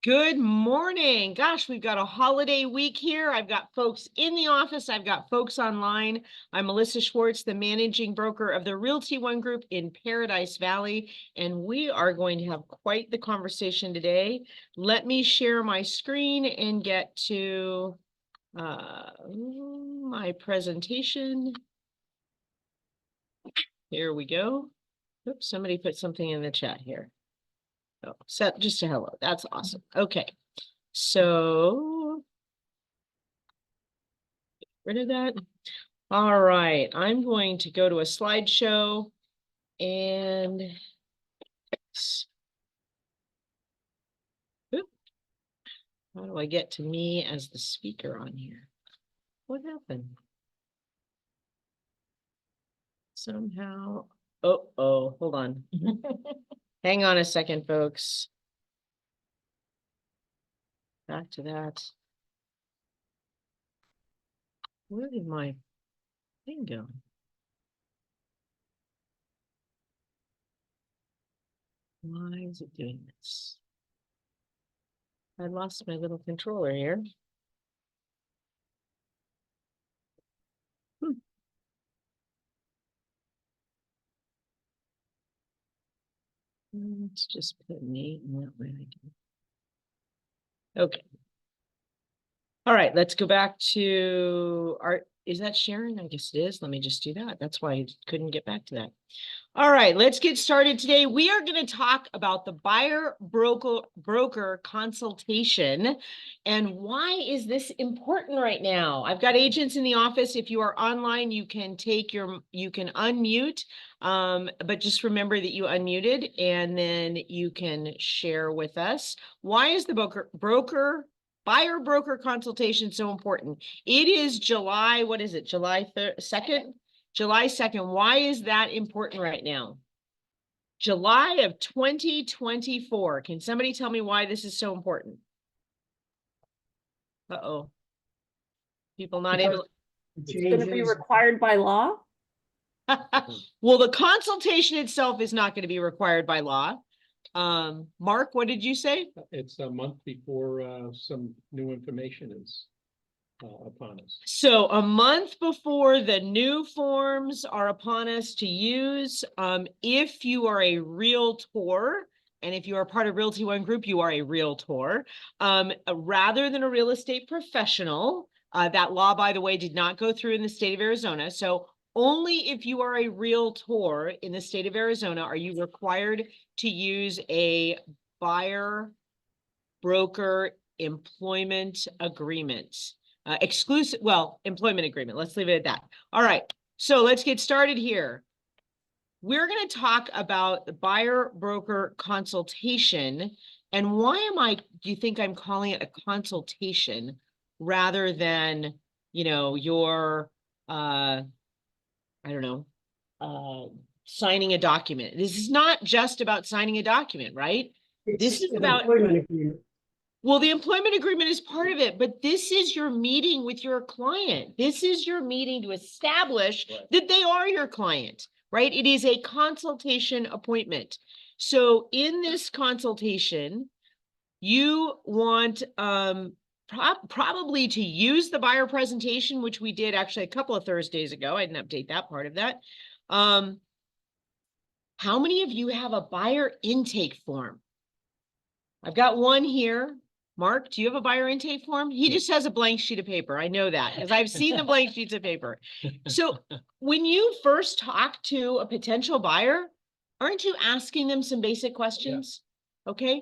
Good morning. Gosh, we've got a holiday week here. I've got folks in the office. I've got folks online. I'm Melissa Schwartz, the managing broker of the Realty One Group in Paradise Valley, and we are going to have quite the conversation today. Let me share my screen and get to my presentation. Here we go. Oops, somebody put something in the chat here. Oh, so just a hello. That's awesome. Okay. So get rid of that. All right. I'm going to go to a slideshow and oop, how do I get to me as the speaker on here? What happened? Somehow. Oh, hold on. Hang on a second, folks. Back to that. Where did my thing go? Why is it doing this? I lost my little controller here. Let's just put Nate in that way. Okay. All right, let's go back to our, is that sharing? I guess it is. Let me just do that. That's why I couldn't get back to that. All right, let's get started today. We are going to talk about the buyer broker consultation and why is this important right now? I've got agents in the office. If you are online, you can unmute, but just remember that you unmuted and then you can share with us. Why is the buyer broker consultation so important? It is July, what is it? July 2nd? July 2nd. Why is that important right now? July of 2024. Can somebody tell me why this is so important? Uh-oh. People not able. It's going to be required by law? Well, the consultation itself is not going to be required by law. Mark, what did you say? It's a month before some new information is upon us. So a month before the new forms are upon us to use, if you are a realtor, and if you are part of Realty One Group, you are a realtor, rather than a real estate professional. That law, by the way, did not go through in the state of Arizona. So only if you are a realtor in the state of Arizona are you required to use a buyer broker employment agreement. Employment agreement. Let's leave it at that. All right. So let's get started here. We're going to talk about the buyer broker consultation. And why do you think I'm calling it a consultation rather than, your, I don't know, signing a document? This is not just about signing a document, right? This is about employment agreement. Well, the employment agreement is part of it, but this is your meeting with your client. This is your meeting to establish that they are your client, right? It is a consultation appointment. So in this consultation, you want probably to use the buyer presentation, which we did actually a couple of Thursdays ago. I didn't update that part of that. How many of you have a buyer intake form? I've got one here. Mark, do you have a buyer intake form? He just has a blank sheet of paper. I know that because I've seen the blank sheets of paper. So when you first talk to a potential buyer, aren't you asking them some basic questions? Yeah. Okay.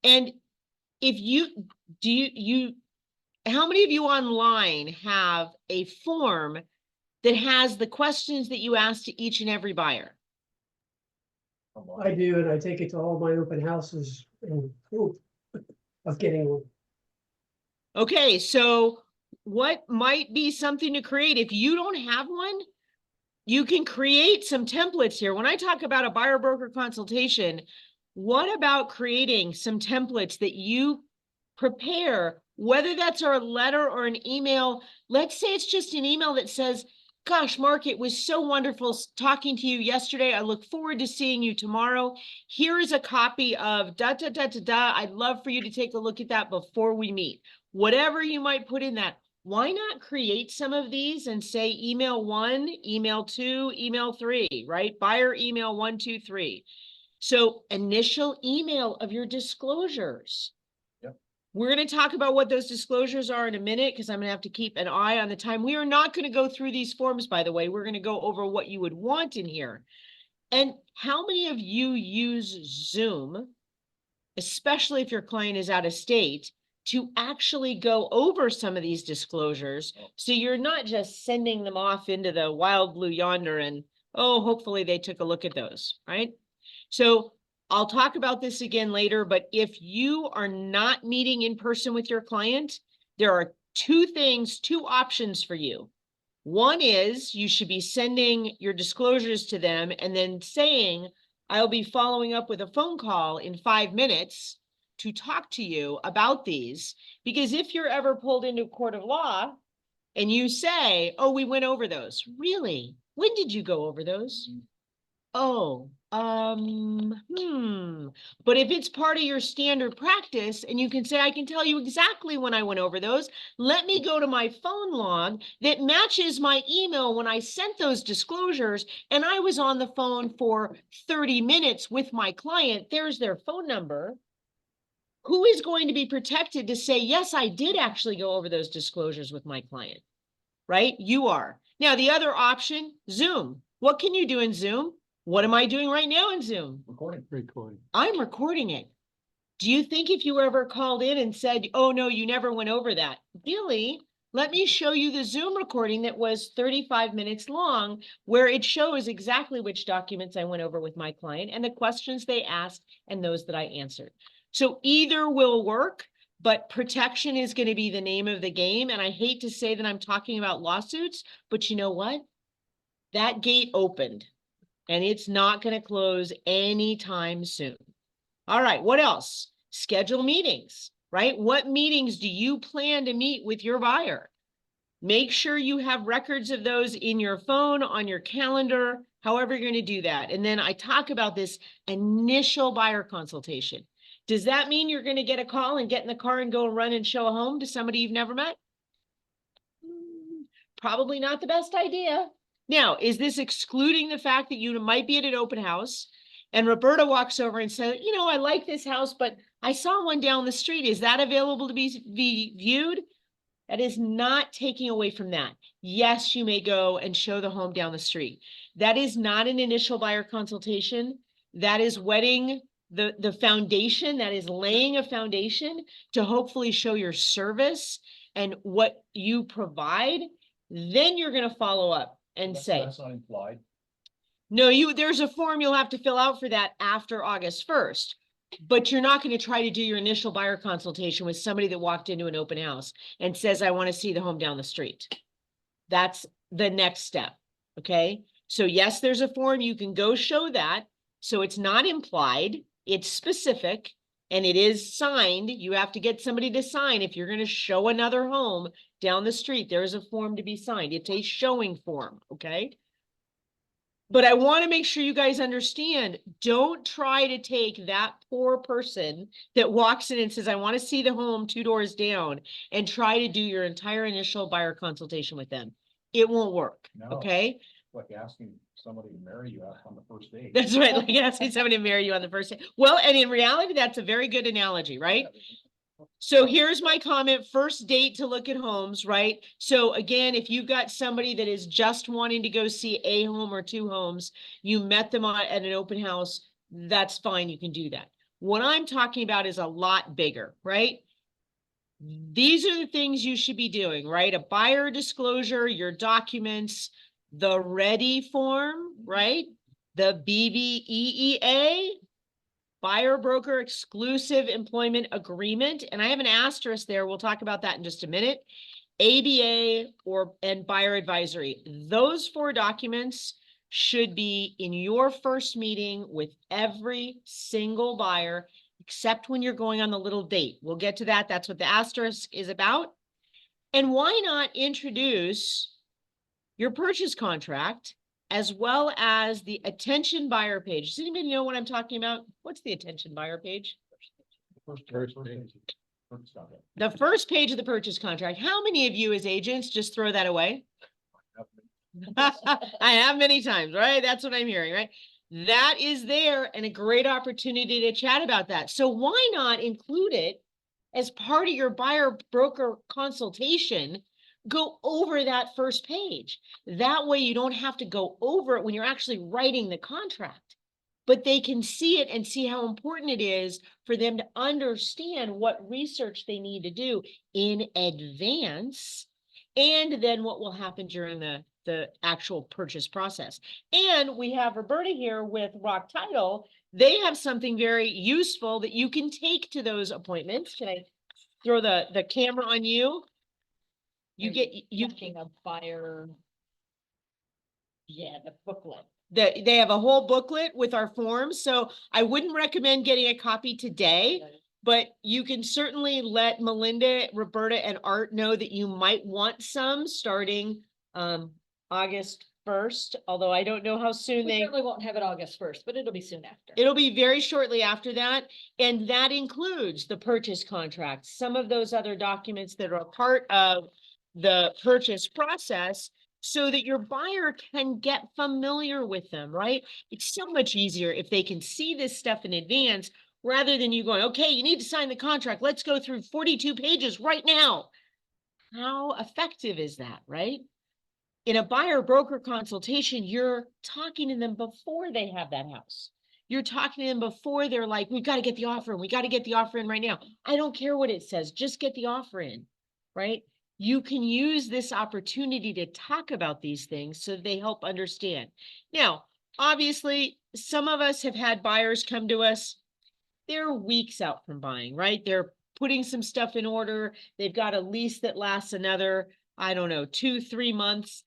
And if how many of you online have a form that has the questions that you ask to each and every buyer? I do, and I take it to all my open houses and hope of getting one. Okay, so what might be something to create? If you don't have one, you can create some templates here. When I talk about a buyer broker consultation, what about creating some templates that you prepare, whether that's a letter or an email? Let's say it's just an email that says, Gosh, Mark, it was so wonderful talking to you yesterday. I look forward to seeing you tomorrow. Here is a copy of da da da da da. I'd love for you to take a look at that before we meet. Whatever you might put in that, why not create some of these and say email 1, email 2, email 3, right? Buyer email 1, 2, 3. So initial email of your disclosures. We're going to talk about what those disclosures are in a minute because I'm going to have to keep an eye on the time. We are not going to go through these forms, by the way. We're going to go over what you would want in here. And how many of you use Zoom, especially if your client is out of state, to actually go over some of these disclosures so you're not just sending them off into the wild blue yonder and, oh, hopefully they took a look at those, right? So I'll talk about this again later, but if you are not meeting in person with your client, there are two options for you. One is you should be sending your disclosures to them and then saying, I'll be following up with a phone call in 5 minutes to talk to you about these. Because if you're ever pulled into a court of law and you say, oh, we went over those. Really? When did you go over those? Oh, but if it's part of your standard practice and you can say, I can tell you exactly when I went over those, let me go to my phone log that matches my email when I sent those disclosures and I was on the phone for 30 minutes with my client. There's their phone number. Who is going to be protected to say, yes, I did actually go over those disclosures with my client, right? You are. Now, the other option, Zoom. What can you do in Zoom? What am I doing right now in Zoom? Recording. I'm recording it. Do you think if you were ever called in and said, oh, no, you never went over that? Billy, let me show you the Zoom recording that was 35 minutes long, where it shows exactly which documents I went over with my client and the questions they asked and those that I answered. So either will work, but protection is going to be the name of the game. And I hate to say that I'm talking about lawsuits, but you know what? That gate opened. And it's not going to close anytime soon. All right, what else? Schedule meetings, right? What meetings do you plan to meet with your buyer? Make sure you have records of those in your phone, on your calendar, however you're going to do that. And then I talk about this initial buyer consultation. Does that mean you're going to get a call and get in the car and go run and show a home to somebody you've never met? Probably not the best idea. Now, is this excluding the fact that you might be at an open house and Roberta walks over and says, you know, I like this house, but I saw one down the street. Is that available to be viewed? That is not taking away from that. Yes, you may go and show the home down the street. That is not an initial buyer consultation. That is wetting the foundation. That is laying a foundation to hopefully show your service and what you provide. Then you're going to follow up and say, that's not implied. no, there's a form you'll have to fill out for that after August 1st, but you're not going to try to do your initial buyer consultation with somebody that walked into an open house and says, I want to see the home down the street. That's the next step. Okay. So yes, there's a form. You can go show that. So it's not implied, it's specific, and it is signed. You have to get somebody to sign. If you're going to show another home down the street, there is a form to be signed. It's a showing form. Okay. But I want to make sure you guys understand, don't try to take that poor person that walks in and says, I want to see the home 2 doors down and try to do your entire initial buyer consultation with them. It won't work. No. Okay. Like asking somebody to marry you on the first date. That's right. Like asking somebody to marry you on the first day. Well, and in reality, that's a very good analogy, right? So here's my comment, first date to look at homes, right? So again, if you've got somebody that is just wanting to go see a home or 2 homes, you met them at an open house, that's fine, you can do that. What I'm talking about is a lot bigger, right? These are the things you should be doing, right? A buyer disclosure, your documents, the ready form, right? The BBEEA, buyer broker exclusive employment agreement. And I have an asterisk there. We'll talk about that in just a minute. ABA and buyer advisory. Those 4 documents should be in your first meeting with every single buyer, except when you're going on the little date. We'll get to that. That's what the asterisk is about. And why not introduce your purchase contract, as well as the attention buyer page. Does anybody know what I'm talking about? What's the attention buyer page? First page. First contract. The first page of the purchase contract. How many of you as agents just throw that away? I have many times, right? That's what I'm hearing, right? That is there and a great opportunity to chat about that. So why not include it as part of your buyer broker consultation? Go over that first page. That way you don't have to go over it when you're actually writing the contract, but they can see it and see how important it is for them to understand what research they need to do in advance, and then what will happen during the actual purchase process. And we have Roberta here with Rock Title. They have something very useful that you can take to those appointments. Can I throw the camera on you? You get, you Checking a buyer. yeah, the booklet. They have a whole booklet with our forms, so I wouldn't recommend getting a copy today, but you can certainly let Melinda, Roberta, and Art know that you might want some starting August 1st, although I don't know how soon We they. certainly won't have it August 1st, but it'll be soon after. It'll be very shortly after that, and that includes the purchase contract, some of those other documents that are a part of the purchase process, so that your buyer can get familiar with them, right? It's so much easier if they can see this stuff in advance, rather than you going, okay, you need to sign the contract. Let's go through 42 pages right now. How effective is that, right? In a buyer broker consultation, you're talking to them before they have that house. You're talking to them before they're like, we've got to get the offer in. We got to get the offer in right now. I don't care what it says. Just get the offer in, right? You can use this opportunity to talk about these things so they help understand. Now, obviously, some of us have had buyers come to us. They're weeks out from buying, right? They're putting some stuff in order. They've got a lease that lasts another, I don't know, 2-3 months.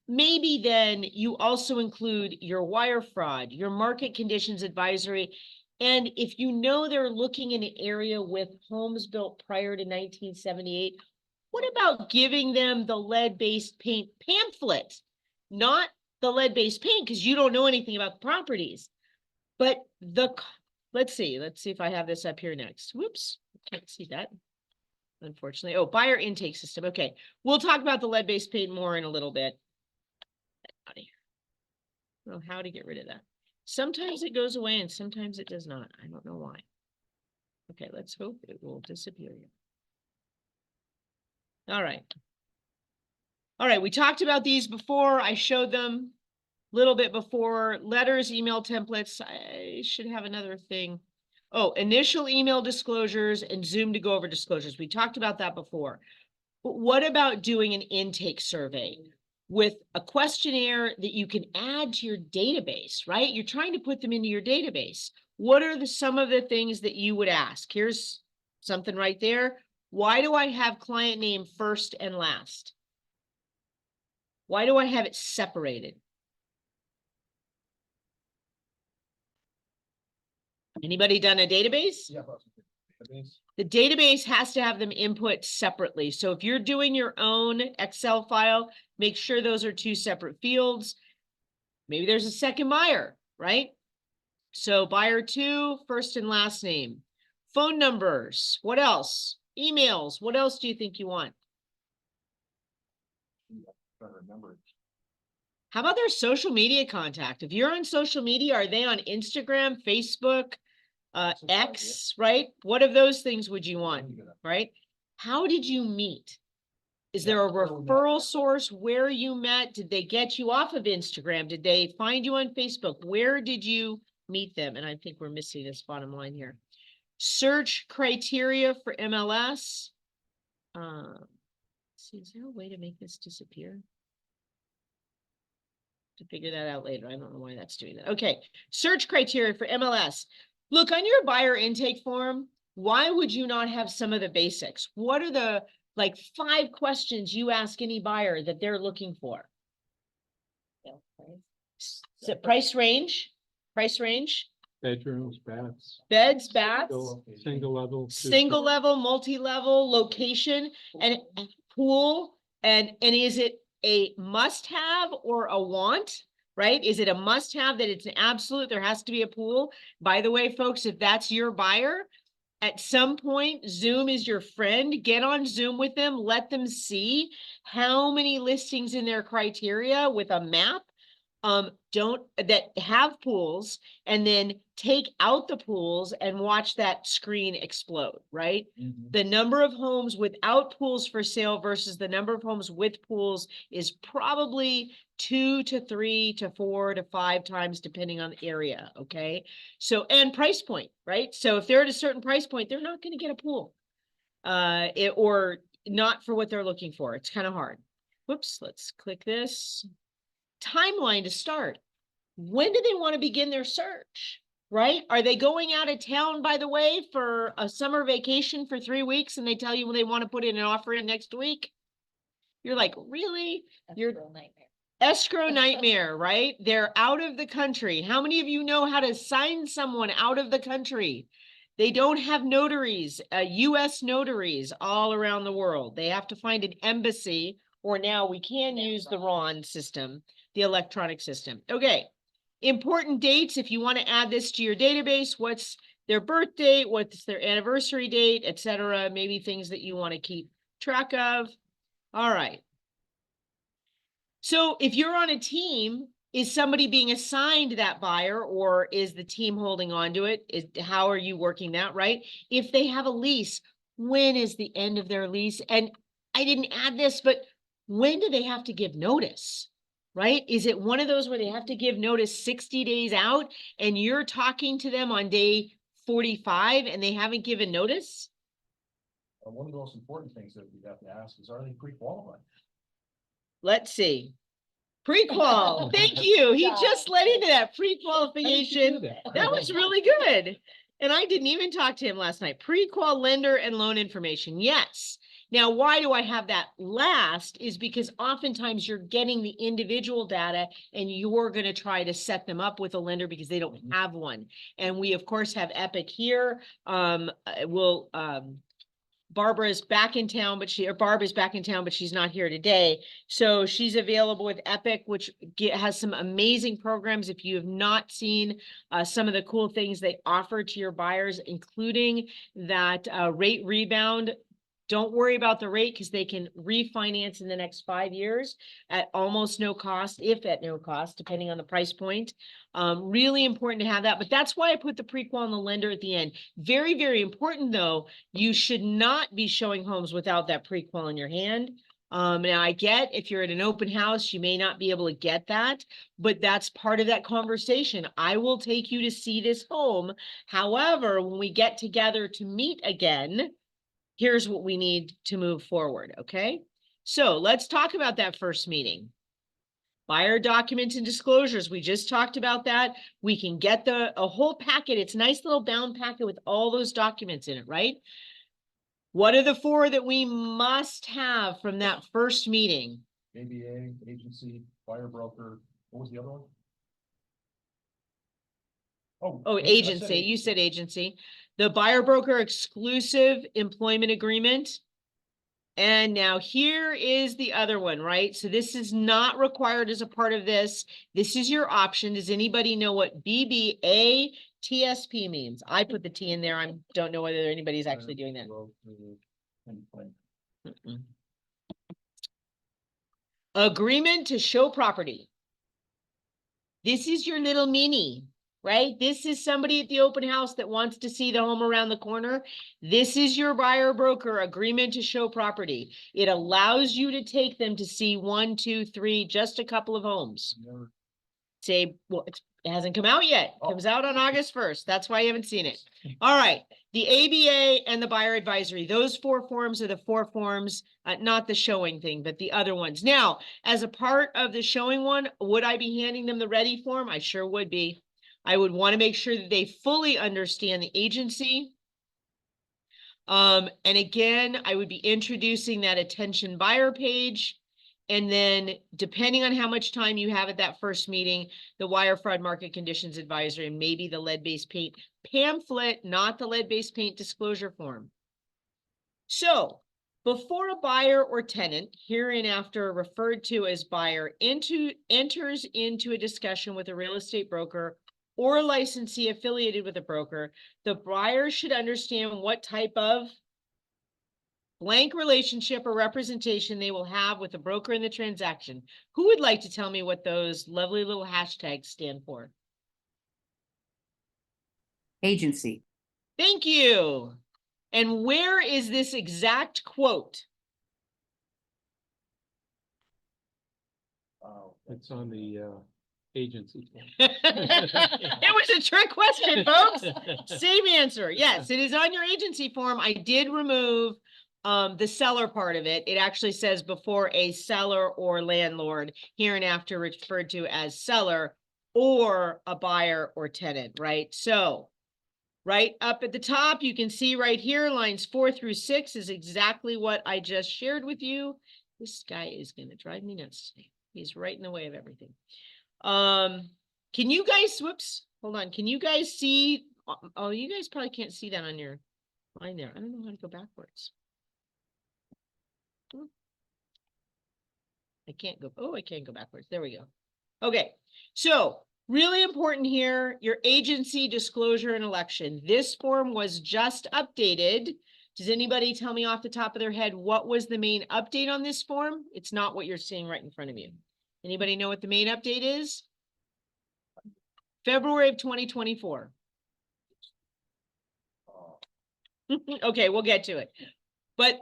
Maybe then you also include your wire fraud, your market conditions advisory. And if you know they're looking in an area with homes built prior to 1978, what about giving them the lead-based paint pamphlet? Not the lead-based paint, because you don't know anything about the properties, but let's see if I have this up here next. Whoops, can't see that, unfortunately. Oh, buyer intake system. Okay, we'll talk about the lead-based paint more in a little bit. Out of here. I don't know how to get rid of that. Sometimes it goes away and sometimes it does not. I don't know why. Okay, let's hope it will disappear. All right. All right, we talked about these before. I showed them a little bit before. Letters, email templates. I should have another thing. Oh, initial email disclosures and Zoom to go over disclosures. We talked about that before. But what about doing an intake survey with a questionnaire that you can add to your database, right? You're trying to put them into your database. What are some of the things that you would ask? Here's something right there. Why do I have client name first and last? Why do I have it separated? Anybody done a database? Yeah. Database. The database has to have them input separately. So if you're doing your own Excel file, make sure those are two separate fields. Maybe there's a second buyer, right? So buyer 2, first and last name. Phone numbers, what else? Emails, what else do you think you want? Trying to remember. How about their social media contact? If you're on social media, are they on Instagram, Facebook, X, right? What of those things would you want, right? How did you meet? Is there a referral source where you met? Did they get you off of Instagram? Did they find you on Facebook? Where did you meet them? And I think we're missing this bottom line here. Search criteria for MLS. See, is there a way to make this disappear? To figure that out later. I don't know why that's doing that. Okay, search criteria for MLS. Look, on your buyer intake form, why would you not have some of the basics? What are the 5 questions you ask any buyer that they're looking for? So price range, Bedrooms, baths. beds, baths, Single level. single level, multi-level, location, and pool, and is it a must-have or a want, right? Is it a must-have that it's an absolute, there has to be a pool? By the way, folks, if that's your buyer, at some point, Zoom is your friend. Get on Zoom with them, let them see how many listings in their criteria with a map that have pools, and then take out the pools and watch that screen explode, right? The number of homes without pools for sale versus the number of homes with pools is probably 2 to 3 to 4 to 5 times depending on the area, okay? So, and price point, right? So if they're at a certain price point, they're not going to get a pool or not for what they're looking for. It's kind of hard. Whoops, let's click this. Timeline to start. When do they want to begin their search, right? Are they going out of town, by the way, for a summer vacation for 3 weeks and they tell you when they want to put in an offer in next week? You're like, really? You're Escrow nightmare. escrow nightmare, right? They're out of the country. How many of you know how to sign someone out of the country? They don't have notaries, US notaries all around the world. They have to find an embassy, or now we can use the RON system, the electronic system. Okay, important dates. If you want to add this to your database, what's their birth date, what's their anniversary date, etc. Maybe things that you want to keep track of. All right. So if you're on a team, is somebody being assigned that buyer, or is the team holding on to it? How are you working that, right? If they have a lease, when is the end of their lease? And I didn't add this, but when do they have to give notice, right? Is it one of those where they have to give notice 60 days out and you're talking to them on day 45 and they haven't given notice? One of the most important things that we have to ask is, are they pre-qualified? Let's see. Pre-qual. Thank you. He just led into that pre-qualification. That was really good. And I didn't even talk to him last night. Pre-qual lender and loan information. Yes. Now, why do I have that last is because oftentimes you're getting the individual data and you're going to try to set them up with a lender because they don't have one. And we, of course, have Epic here. Barbara's back in town, Barb is back in town, but she's not here today. So she's available with Epic, which has some amazing programs. If you have not seen some of the cool things they offer to your buyers, including that rate rebound. Don't worry about the rate because they can refinance in the next 5 years at almost no cost, if at no cost, depending on the price point. Really important to have that, but that's why I put the pre-qual and the lender at the end. Very, very important though, you should not be showing homes without that pre-qual in your hand. Now I get if you're at an open house, you may not be able to get that, but that's part of that conversation. I will take you to see this home. However, when we get together to meet again, here's what we need to move forward, okay? So let's talk about that first meeting. Buyer documents and disclosures, we just talked about that. We can get a whole packet. It's a nice little bound packet with all those documents in it, right? What are the 4 that we must have from that first meeting? ABA, agency, buyer broker, what was the other one? Oh, agency, you said agency. The buyer broker exclusive employment agreement. And now here is the other one, right? So this is not required as a part of this. This is your option. Does anybody know what BBA TSP means? I put the T in there. I don't know whether anybody's actually doing that. Mm-mm. Agreement to show property. This is your little mini, right? This is somebody at the open house that wants to see the home around the corner. This is your buyer broker agreement to show property. It allows you to take them to see 1, 2, 3, just a couple of homes. Say, well, it hasn't come out yet. It comes out on August 1st. That's why you haven't seen it. All right. The ABA and the buyer advisory, those 4 forms are the 4 forms, not the showing thing, but the other ones. Now, as a part of the showing one, would I be handing them the ready form? I sure would be. I would want to make sure that they fully understand the agency. And again, I would be introducing that attention buyer page. And then depending on how much time you have at that first meeting, the wire fraud market conditions advisory, and maybe the lead-based paint pamphlet, not the lead-based paint disclosure form. So Before a buyer or tenant, hereinafter referred to as buyer, enters into a discussion with a real estate broker or a licensee affiliated with a broker, the buyer should understand what type of blank relationship or representation they will have with the broker in the transaction. Who would like to tell me what those lovely little hashtags stand for? Agency. Thank you. And where is this exact quote? It's on the agency form. It was a trick question, folks. Same answer. Yes, it is on your agency form. I did remove the seller part of it. It actually says before a seller or landlord, hereinafter referred to as seller, or a buyer or tenant, right? So right up at the top, you can see right here, lines 4 through 6 is exactly what I just shared with you. This guy is going to drive me nuts today. He's right in the way of everything. Can you guys, whoops, hold on. Can you guys see? Oh, you guys probably can't see that on your line there. I don't know how to go backwards. I can't go. Oh, I can't go backwards. There we go. Okay. So really important here, your agency disclosure and election. This form was just updated. Does anybody tell me off the top of their head what was the main update on this form? It's not what you're seeing right in front of you. Anybody know what the main update is? February of 2024. Okay, we'll get to it. But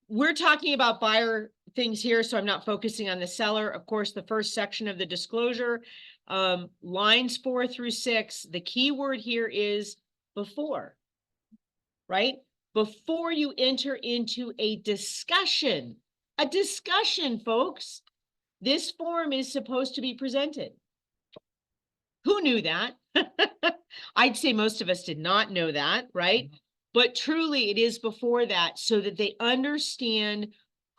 we're talking about buyer things here, so I'm not focusing on the seller. Of course, the first section of the disclosure, lines 4 through 6, the key word here is before, right? Before you enter into a discussion, folks, this form is supposed to be presented. Who knew that? I'd say most of us did not know that, right? But truly it is before that so that they understand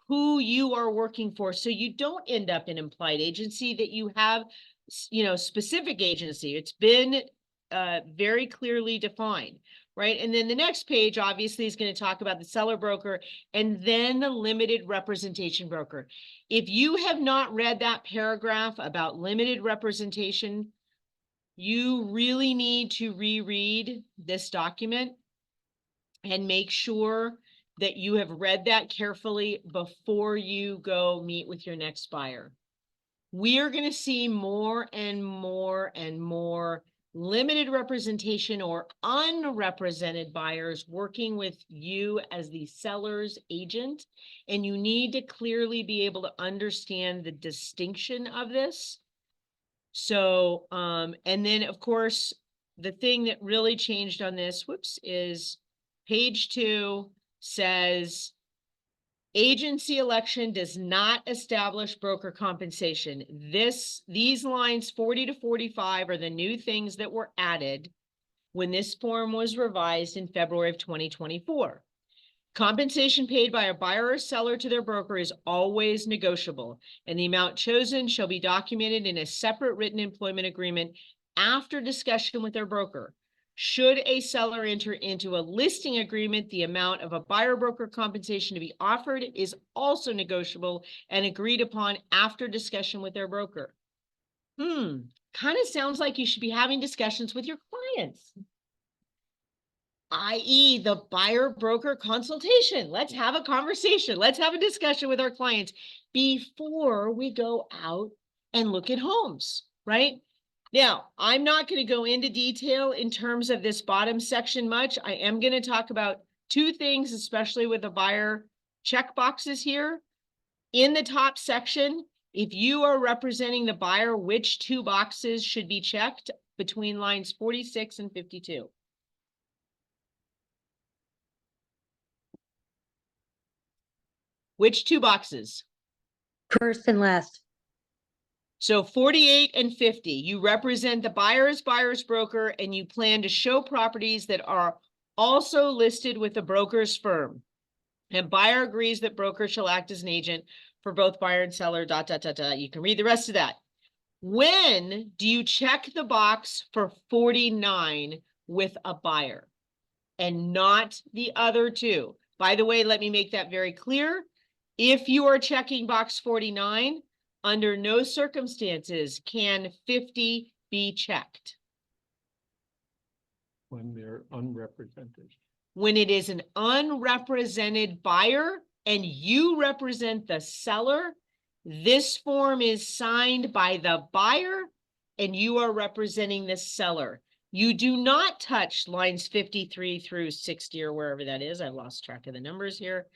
who you are working for. So you don't end up in implied agency, that you have, you know, specific agency. It's been very clearly defined, right? And then the next page obviously is going to talk about the seller broker and then the limited representation broker. If you have not read that paragraph about limited representation, you really need to reread this document and make sure that you have read that carefully before you go meet with your next buyer. We are going to see more and more and more limited representation or unrepresented buyers working with you as the seller's agent, and you need to clearly be able to understand the distinction of this. So, and then of course, the thing that really changed on this, whoops, is page 2 says agency election does not establish broker compensation. These lines 40 to 45 are the new things that were added when this form was revised in February of 2024. Compensation paid by a buyer or seller to their broker is always negotiable, and the amount chosen shall be documented in a separate written employment agreement after discussion with their broker. Should a seller enter into a listing agreement, the amount of a buyer broker compensation to be offered is also negotiable and agreed upon after discussion with their broker. Kind of sounds like you should be having discussions with your clients, i.e. the buyer broker consultation. Let's have a conversation. Let's have a discussion with our clients before we go out and look at homes, right? Now, I'm not going to go into detail in terms of this bottom section much. I am going to talk about two things, especially with the buyer check boxes here. In the top section, if you are representing the buyer, which 2 boxes should be checked between lines 46 and 52? Which 2 boxes? First and last. So 48 and 50, you represent the buyer's broker, and you plan to show properties that are also listed with the broker's firm. And buyer agrees that broker shall act as an agent for both buyer and seller, ... You can read the rest of that. When do you check the box for 49 with a buyer and not the other 2? By the way, let me make that very clear. If you are checking box 49, under no circumstances can 50 be checked. When they're unrepresented. When it is an unrepresented buyer and you represent the seller, this form is signed by the buyer and you are representing the seller. You do not touch lines 53 through 60 or wherever that is. I lost track of the numbers here.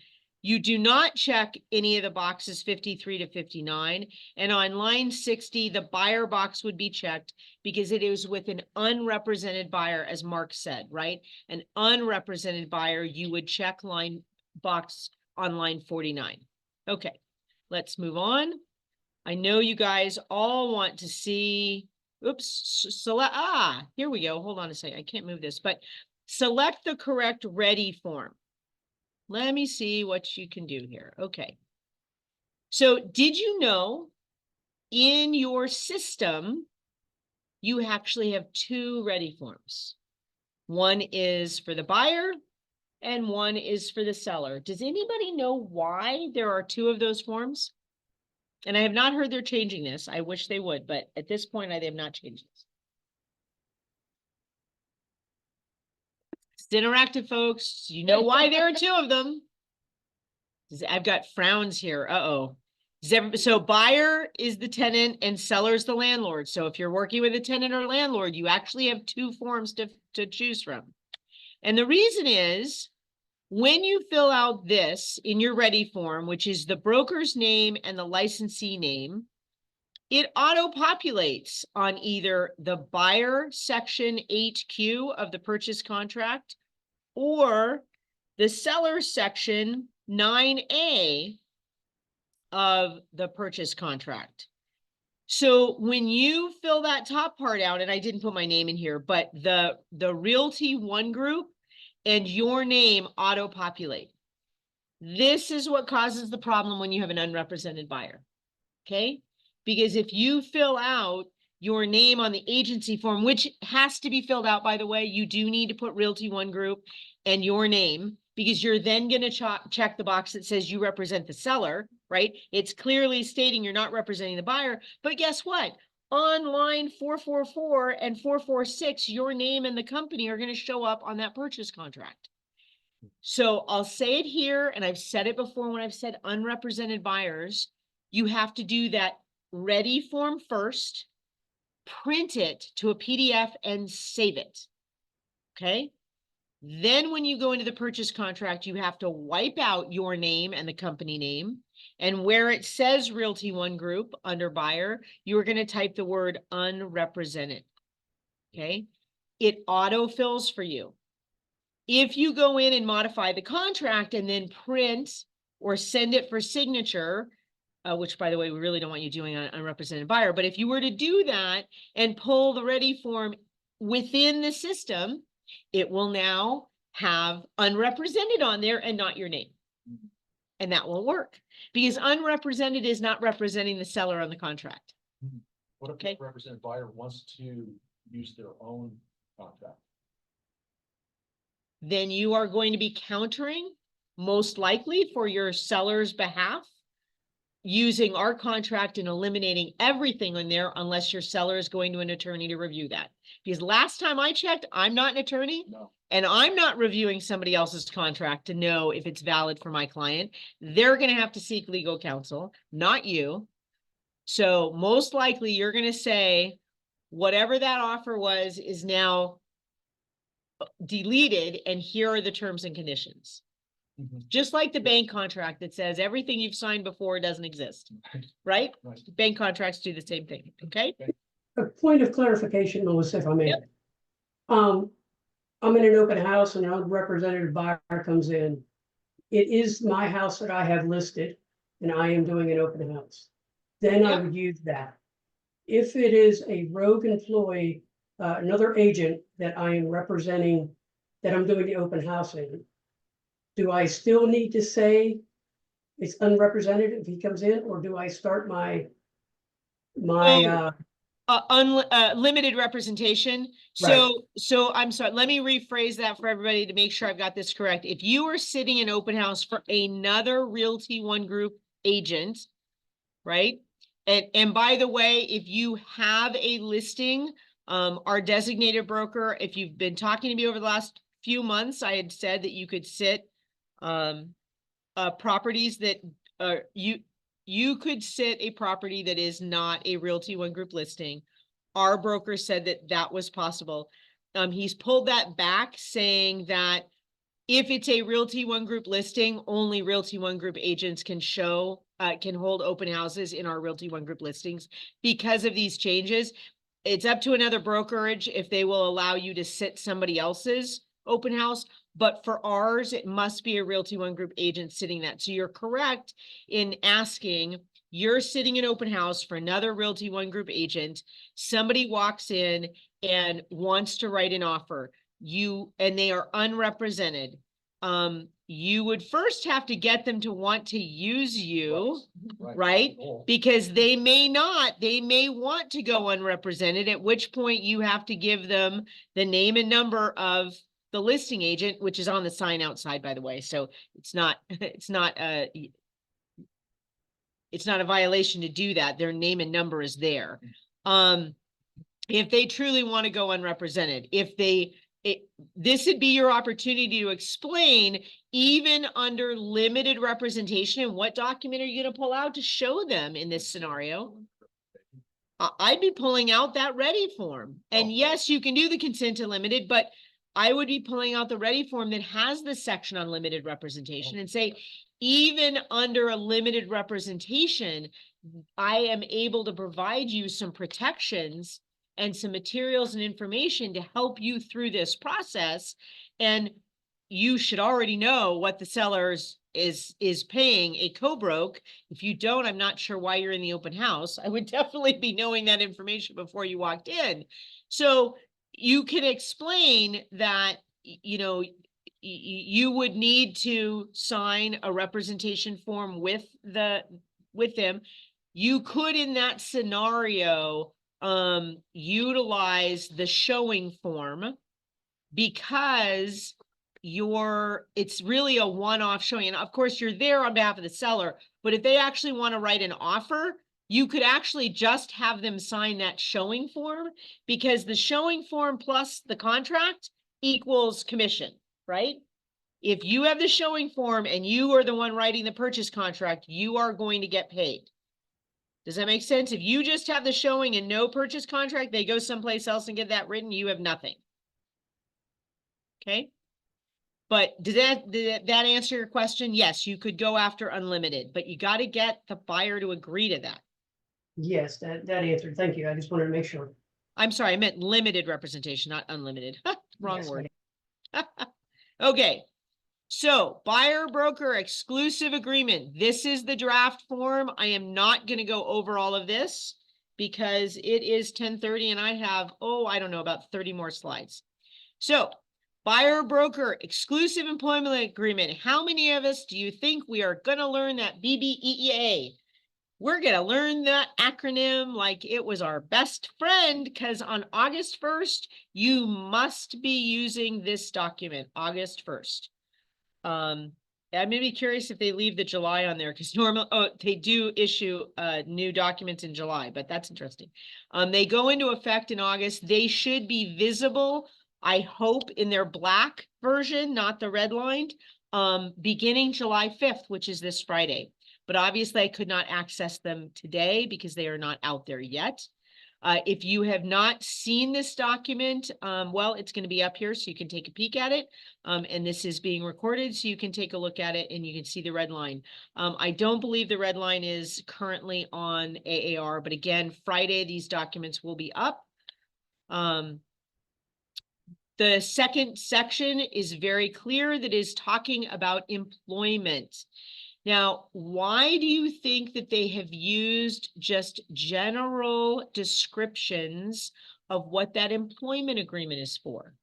You do not check any of the boxes 53 to 59. And on line 60, the buyer box would be checked because it is with an unrepresented buyer, as Mark said, right? An unrepresented buyer, you would check line box on line 49. Okay, let's move on. I know you guys all want to see, oops, select, here we go. Hold on a second. I can't move this, but select the correct ready form. Let me see what you can do here. Okay. So did you know in your system, you actually have two ready forms? One is for the buyer and one is for the seller. Does anybody know why there are two of those forms? And I have not heard they're changing this. I wish they would, but at this point, they have not changed this. It's interactive, folks. You know why there are two of them. I've got frowns here. Uh-oh. So buyer is the tenant and seller is the landlord. So if you're working with a tenant or landlord, you actually have two forms to choose from. And the reason is when you fill out this in your ready form, which is the broker's name and the licensee name, it auto-populates on either the buyer section 8Q of the purchase contract or the seller section 9A of the purchase contract. So when you fill that top part out, and I didn't put my name in here, but the Realty One Group and your name auto-populate. This is what causes the problem when you have an unrepresented buyer, okay? Because if you fill out your name on the agency form, which has to be filled out, by the way, you do need to put Realty One Group and your name, because you're then going to check the box that says you represent the seller, right? It's clearly stating you're not representing the buyer, but guess what? On line 444 and 446, your name and the company are going to show up on that purchase contract. So I'll say it here, and I've said it before when I've said unrepresented buyers, you have to do that ready form first, print it to a PDF and save it, okay? Then when you go into the purchase contract, you have to wipe out your name and the company name. And where it says Realty One Group under buyer, you're going to type the word unrepresented, okay? It auto-fills for you. If you go in and modify the contract and then print or send it for signature, which by the way, we really don't want you doing on an unrepresented buyer, but if you were to do that and pull the ready form within the system, it will now have unrepresented on there and not your name. And that won't work because unrepresented is not representing the seller on the contract. What if Okay. the represented buyer wants to use their own contract? Then you are going to be countering, most likely for your seller's behalf, using our contract and eliminating everything in there unless your seller is going to an attorney to review that. Because last time I checked, I'm not an attorney. No. And I'm not reviewing somebody else's contract to know if it's valid for my client. They're going to have to seek legal counsel, not you. So most likely you're going to say, whatever that offer was is now deleted, and here are the terms and conditions. Just like the bank contract that says everything you've signed before doesn't exist, right? Right. Bank contracts do the same thing, okay? A point of clarification, Melissa, if I may. Yep. I'm in an open house and a representative buyer comes in. It is my house that I have listed and I am doing an open house. Then I Yep. would use that. If it is a rogue employee, another agent that I am representing, that I'm doing the open house in, do I still need to say it's unrepresented if he comes in, or do I start my Oh. Limited representation. So I'm sorry, let me rephrase that for everybody to make sure I've got this correct. If you are sitting in open house for another Realty One Group agent, right? And by the way, if you have a listing, our designated broker, if you've been talking to me over the last few months, I had said that you could sit properties that you could sit a property that is not a Realty One Group listing. Our broker said that that was possible. He's pulled that back, saying that if it's a Realty One Group listing, only Realty One Group agents can can hold open houses in our Realty One Group listings because of these changes. It's up to another brokerage if they will allow you to sit somebody else's open house. But for ours, it must be a Realty One Group agent sitting that. So you're correct in asking, you're sitting in open house for another Realty One Group agent. Somebody walks in and wants to write an offer. And they are unrepresented. You would first have to get them to want to use you, right? Because they may want to go unrepresented, at which point you have to give them the name and number of the listing agent, which is on the sign outside, by the way. So it's not a violation to do that. Their name and number is there. If they truly want to go unrepresented, this would be your opportunity to explain, even under limited representation, and what document are you going to pull out to show them in this scenario? I'd be pulling out that ready form. And yes, you can do the consent to limited, but I would be pulling out the ready form that has the section on limited representation and say, even under a limited representation, I am able to provide you some protections and some materials and information to help you through this process. And you should already know what the seller is paying a co-broke. If you don't, I'm not sure why you're in the open house. I would definitely be knowing that information before you walked in. So you can explain that, you would need to sign a representation form with them. You could, in that scenario, utilize the showing form, because it's really a one-off showing. And of course you're there on behalf of the seller, but if they actually want to write an offer, you could actually just have them sign that showing form, because the showing form plus the contract equals commission, right? If you have the showing form and you are the one writing the purchase contract, you are going to get paid. Does that make sense? If you just have the showing and no purchase contract, they go someplace else and get that written, you have nothing. Okay. But did that answer your question? Yes, you could go after unlimited, but you got to get the buyer to agree to that. Yes, that answered. Thank you. I just wanted to make sure. I'm sorry, I meant limited representation, not unlimited. Wrong Yes, word. Okay. So buyer broker exclusive agreement. This is the draft form. I am not going to go over all of this because it is 10:30 and I have, I don't know, about 30 more slides. So buyer broker exclusive employment agreement. How many of us do you think we are going to learn that BBEEA? We're going to learn that acronym like it was our best friend, because on August 1st, you must be using this document, August 1st. I'm going to be curious if they leave the July on there, because normally, they do issue new documents in July, but that's interesting. They go into effect in August. They should be visible, I hope, in their black version, not the redlined, beginning July 5th, which is this Friday. But obviously I could not access them today because they are not out there yet. If you have not seen this document, well, it's going to be up here so you can take a peek at it. And this is being recorded so you can take a look at it and you can see the red line. I don't believe the red line is currently on AAR, but again, Friday, these documents will be up. The second section is very clear, that is talking about employment. Now, why do you think that they have used just general descriptions of what that employment agreement is for?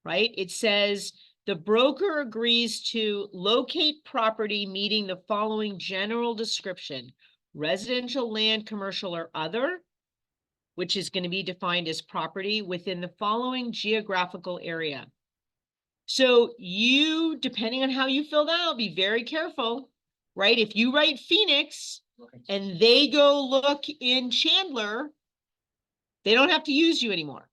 Right? It says the broker agrees to locate property meeting the following general description: residential, land, commercial, or other, which is going to be defined as property within the following geographical area. So you, depending on how you fill that out, be very careful, right? If you write Phoenix Right. and they go look in Chandler, they don't have to use you anymore.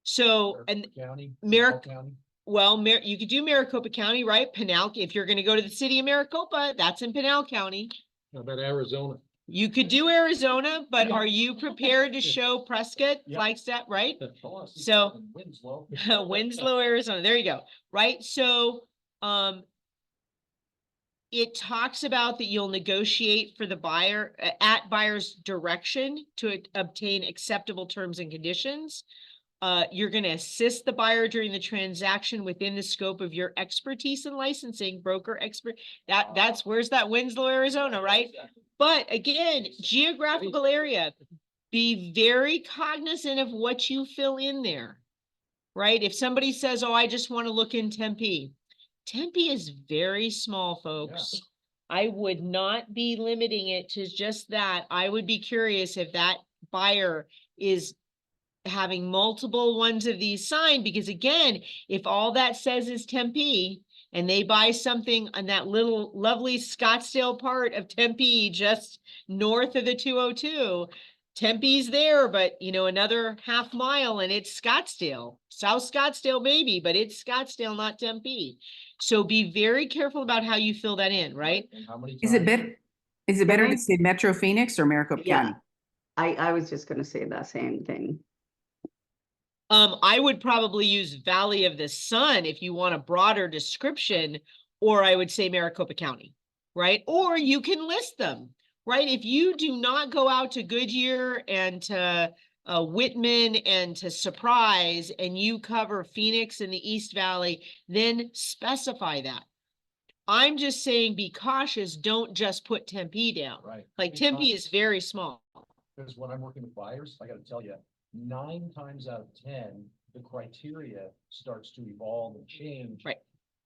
So, and Maricopa County. Maric- Pinal County. well, you could do Maricopa County, right? Pinal, if you're going to go to the city of Maricopa, that's in Pinal County. How about Arizona? You could do Arizona, but are you prepared to show Prescott, Yeah. Flagstaff, right? I wanna see So- something in Winslow. Winslow, Arizona. There you go. Right. So, it talks about that you'll negotiate for the buyer at buyer's direction to obtain acceptable terms and conditions. You're going to assist the buyer during the transaction within the scope of your expertise in licensing, broker expert. That's where's that Winslow, Arizona, right? But again, geographical area, be very cognizant of what you fill in there, right? If somebody says, oh, I just want to look in Tempe. Tempe is very small, folks. I would not be limiting it to just that. I would be curious if that buyer is having multiple ones of these signed, because again, if all that says is Tempe and they buy something on that little lovely Scottsdale part of Tempe, just north of the 202, Tempe's there, but you know, another half mile and it's Scottsdale, South Scottsdale maybe, but it's Scottsdale, not Tempe. So be very careful about how you fill that in, right? And how many Is it times- better, is it better I- to say Metro Phoenix or Maricopa Yeah. County? I was just gonna say the same thing. I would probably use Valley of the Sun if you want a broader description, or I would say Maricopa County, right? Or you can list them, right? If you do not go out to Goodyear and to Whitman and to Surprise and you cover Phoenix and the East Valley, then specify that. I'm just saying be cautious, don't just put Tempe down. Right. Like Tempe is very small. Because when I'm working with buyers, I gotta tell you, 9 times out of 10, the criteria starts to evolve and change. Right.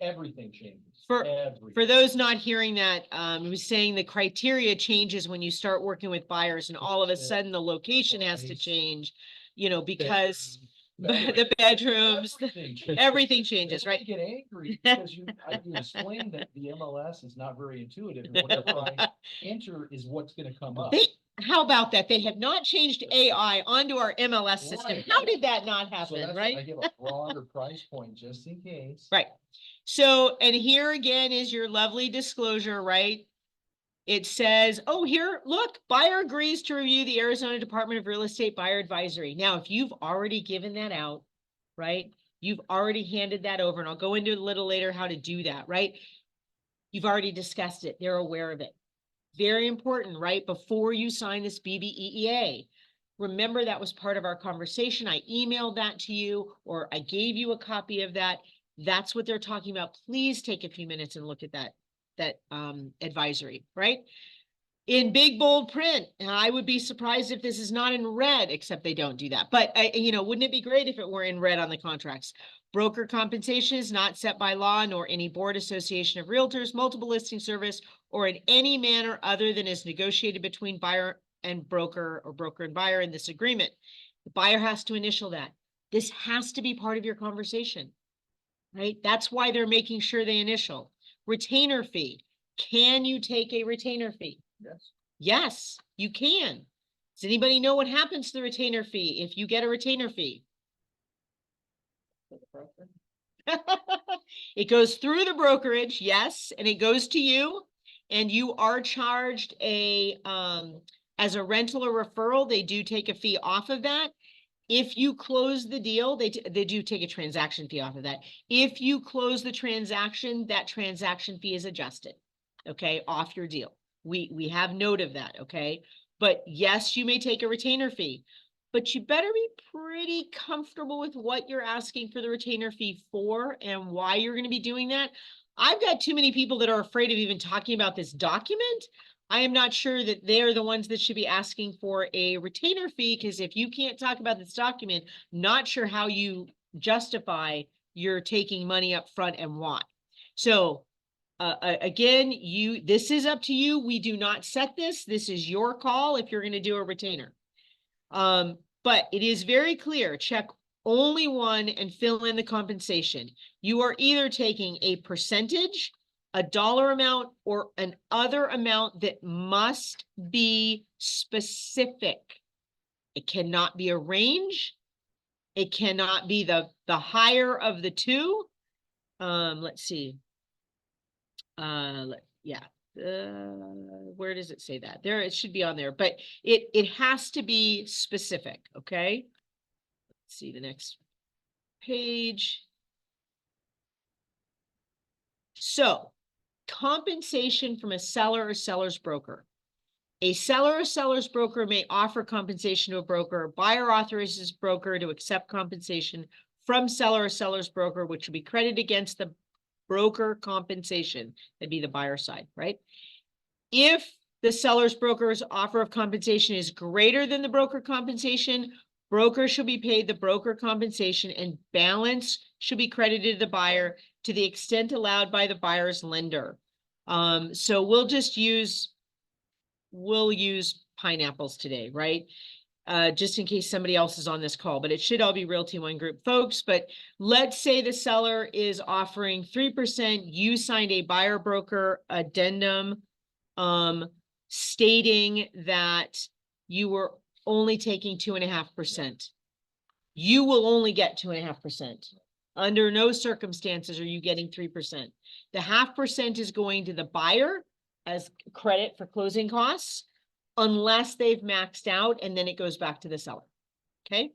Everything changes. For Everything. those not hearing that, he was saying the criteria changes when you start working with buyers and all of a Yeah. sudden the location has to Price. change, you know, because Bedrooms. the bedrooms, Everything changes. everything changes, Then right? you get angry because you explain that the MLS is not very intuitive, and whatever I enter is what's gonna come up. How about that? They have not changed AI onto our MLS system. Right. How did that not So happen, that's, I right? give a broader price point just in case. Right. So, and here again is your lovely disclosure, right? It says, oh, here, look, buyer agrees to review the Arizona Department of Real Estate Buyer Advisory. Now, if you've already given that out, right? You've already handed that over, and I'll go into a little later how to do that, right? You've already discussed it. They're aware of it. Very important, right? Before you sign this BBEEA. Remember, that was part of our conversation. I emailed that to you, or I gave you a copy of that. That's what they're talking about. Please take a few minutes and look at that advisory, right? In big bold print. And I would be surprised if this is not in red, except they don't do that. But you know, wouldn't it be great if it were in red on the contracts? Broker compensation is not set by law nor any board, association of realtors, multiple listing service, or in any manner other than is negotiated between buyer and broker, or broker and buyer in this agreement. The buyer has to initial that. This has to be part of your conversation, right? That's why they're making sure they initial. Retainer fee. Can you take a retainer fee? Yes. Yes, you can. Does anybody know what happens to the retainer fee if you get a retainer fee? It goes through the brokerage, yes, and it goes to you, and you are charged as a rental or referral, they do take a fee off of that. If you close the deal, they do take a transaction fee off of that. If you close the transaction, that transaction fee is adjusted, okay, off your deal. We have note of that, okay? But yes, you may take a retainer fee, but you better be pretty comfortable with what you're asking for the retainer fee for and why you're going to be doing that. I've got too many people that are afraid of even talking about this document. I am not sure that they're the ones that should be asking for a retainer fee, because if you can't talk about this document, not sure how you justify you're taking money up front and why. So again, this is up to you. We do not set this. This is your call if you're going to do a retainer. But it is very clear, check only one and fill in the compensation. You are either taking a percentage, a dollar amount, or an other amount that must be specific. It cannot be a range. It cannot be the higher of the two. Let's see. Yeah. Where does it say that? There, it should be on there, but it has to be specific, okay? Let's see the next page. So, compensation from a seller or seller's broker. A seller or seller's broker may offer compensation to a broker. Buyer authorizes broker to accept compensation from seller or seller's broker, which will be credited against the broker compensation. That'd be the buyer side, right? If the seller's broker's offer of compensation is greater than the broker compensation, broker should be paid the broker compensation and balance should be credited to the buyer to the extent allowed by the buyer's lender. So we'll use pineapples today, right? Just in case somebody else is on this call, but it should all be Realty One Group folks. But let's say the seller is offering 3%. You signed a buyer broker addendum stating that you were only taking 2.5%. You will only get 2.5%. Under no circumstances are you getting 3%. The 0.5% is going to the buyer as credit for closing costs, unless they've maxed out, and then it goes back to the seller. Okay.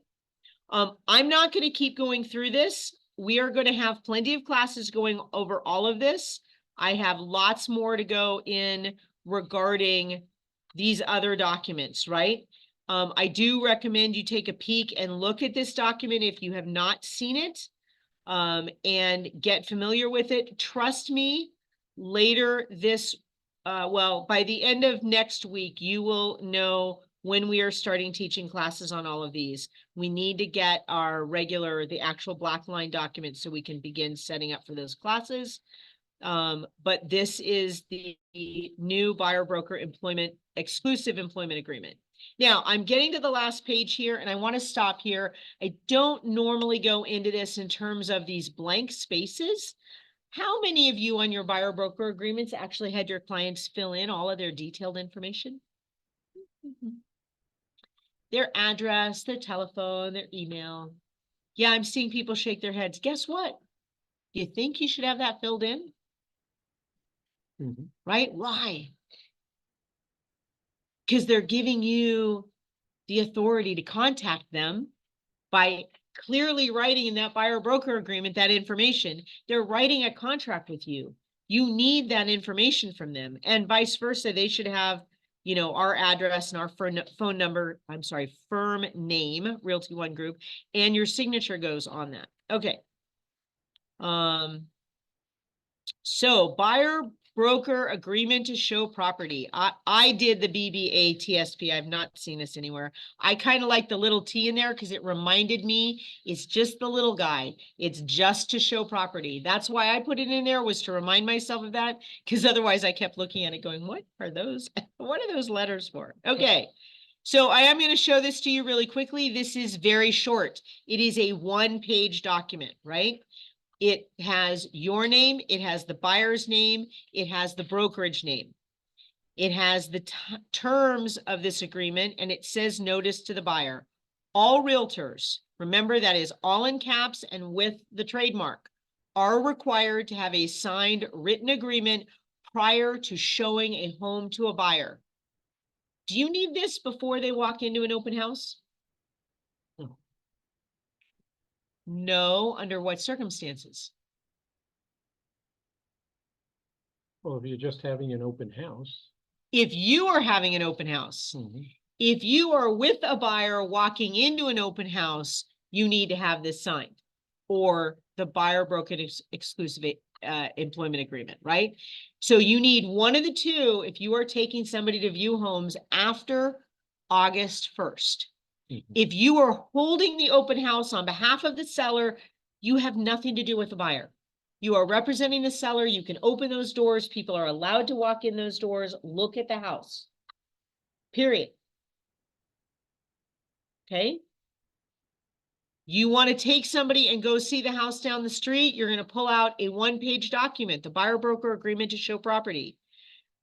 I'm not going to keep going through this. We are going to have plenty of classes going over all of this. I have lots more to go in regarding these other documents, right? I do recommend you take a peek and look at this document if you have not seen it, and get familiar with it. Trust me, later this by the end of next week, you will know when we are starting teaching classes on all of these. We need to get the actual black line documents so we can begin setting up for those classes. But this is the new buyer broker exclusive employment agreement. Now I'm getting to the last page here and I want to stop here. I don't normally go into this in terms of these blank spaces. How many of you on your buyer broker agreements actually had your clients fill in all of their detailed information? Their address, their telephone, their email. Yeah, I'm seeing people shake their heads. Guess what? You think you should have that filled in? Right? Why? Because they're giving you the authority to contact them by clearly writing in that buyer broker agreement that information. They're writing a contract with you. You need that information from them, and vice versa. They should have, our address and our phone number, firm name, Realty One Group, and your signature goes on that. Okay. So buyer broker agreement to show property. I did the BBA TSP. I've not seen this anywhere. I kind of like the little T in there because it reminded me it's just the little guy. It's just to show property. That's why I put it in there, was to remind myself of that, because otherwise I kept looking at it going, what are those? What are those letters for? Okay. So I am going to show this to you really quickly. This is very short. It is a one-page document, right? It has your name, it has the buyer's name, it has the brokerage name. It has the terms of this agreement, and it says notice to the buyer. All realtors, remember that is all in caps and with the trademark, are required to have a signed written agreement prior to showing a home to a buyer. Do you need this before they walk into an open house? No, under what circumstances? Well, if you're just having an open house. If you are having an open house, if you are with a buyer walking into an open house, you need to have this signed, or the buyer broker exclusive employment agreement, right? So you need one of the two if you are taking somebody to view homes after August 1st. If you are holding the open house on behalf of the seller, you have nothing to do with the buyer. You are representing the seller. You can open those doors. People are allowed to walk in those doors, look at the house. Period. Okay? You want to take somebody and go see the house down the street, you're going to pull out a one-page document, the buyer broker agreement to show property.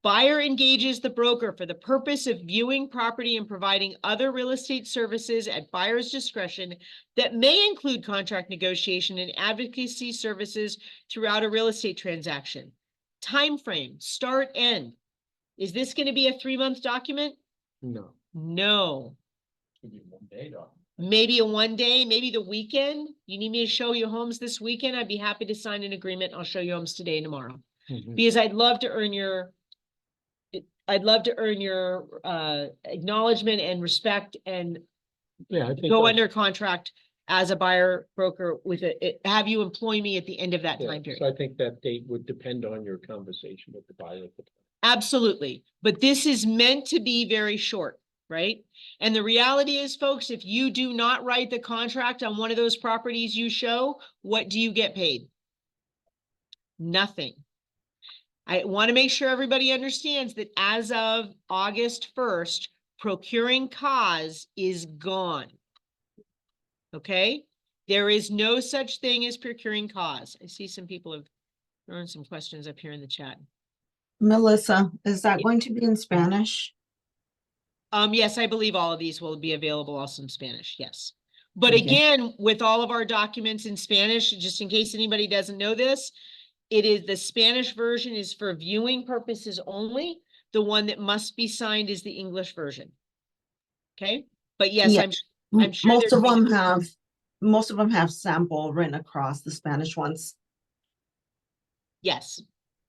Buyer engages the broker for the purpose of viewing property and providing other real estate services at buyer's discretion that may include contract negotiation and advocacy services throughout a real estate transaction. Time frame, start, end. Is this going to be a 3-month document? No. No. Could be 1 day, doc. Maybe a 1 day, maybe the weekend. You need me to show you homes this weekend? I'd be happy to sign an agreement. I'll show you homes today and tomorrow. Mhm. Because I'd love to earn your acknowledgement and respect and Yeah, I think. go that's- under contract as a buyer broker with have you employ me at the end of that yeah, time period. So I think that date would depend on your conversation with the buyer at the time. Absolutely. But this is meant to be very short, right? And the reality is, folks, if you do not write the contract on one of those properties you show, what do you get paid? Nothing. I want to make sure everybody understands that as of August 1st, procuring cause is gone. Okay? There is no such thing as procuring cause. I see some people have thrown some questions up here in the chat. Melissa, is that Yeah. going to be in Spanish? Yes, I believe all of these will be available also in Spanish, yes. But Okay. again, with all of our documents in Spanish, just in case anybody doesn't know this, it is the Spanish version is for viewing purposes only. The one that must be signed is the English version. Okay, but yes, Yeah. I'm sure Most there's most of them have sample written across the Spanish ones. yes,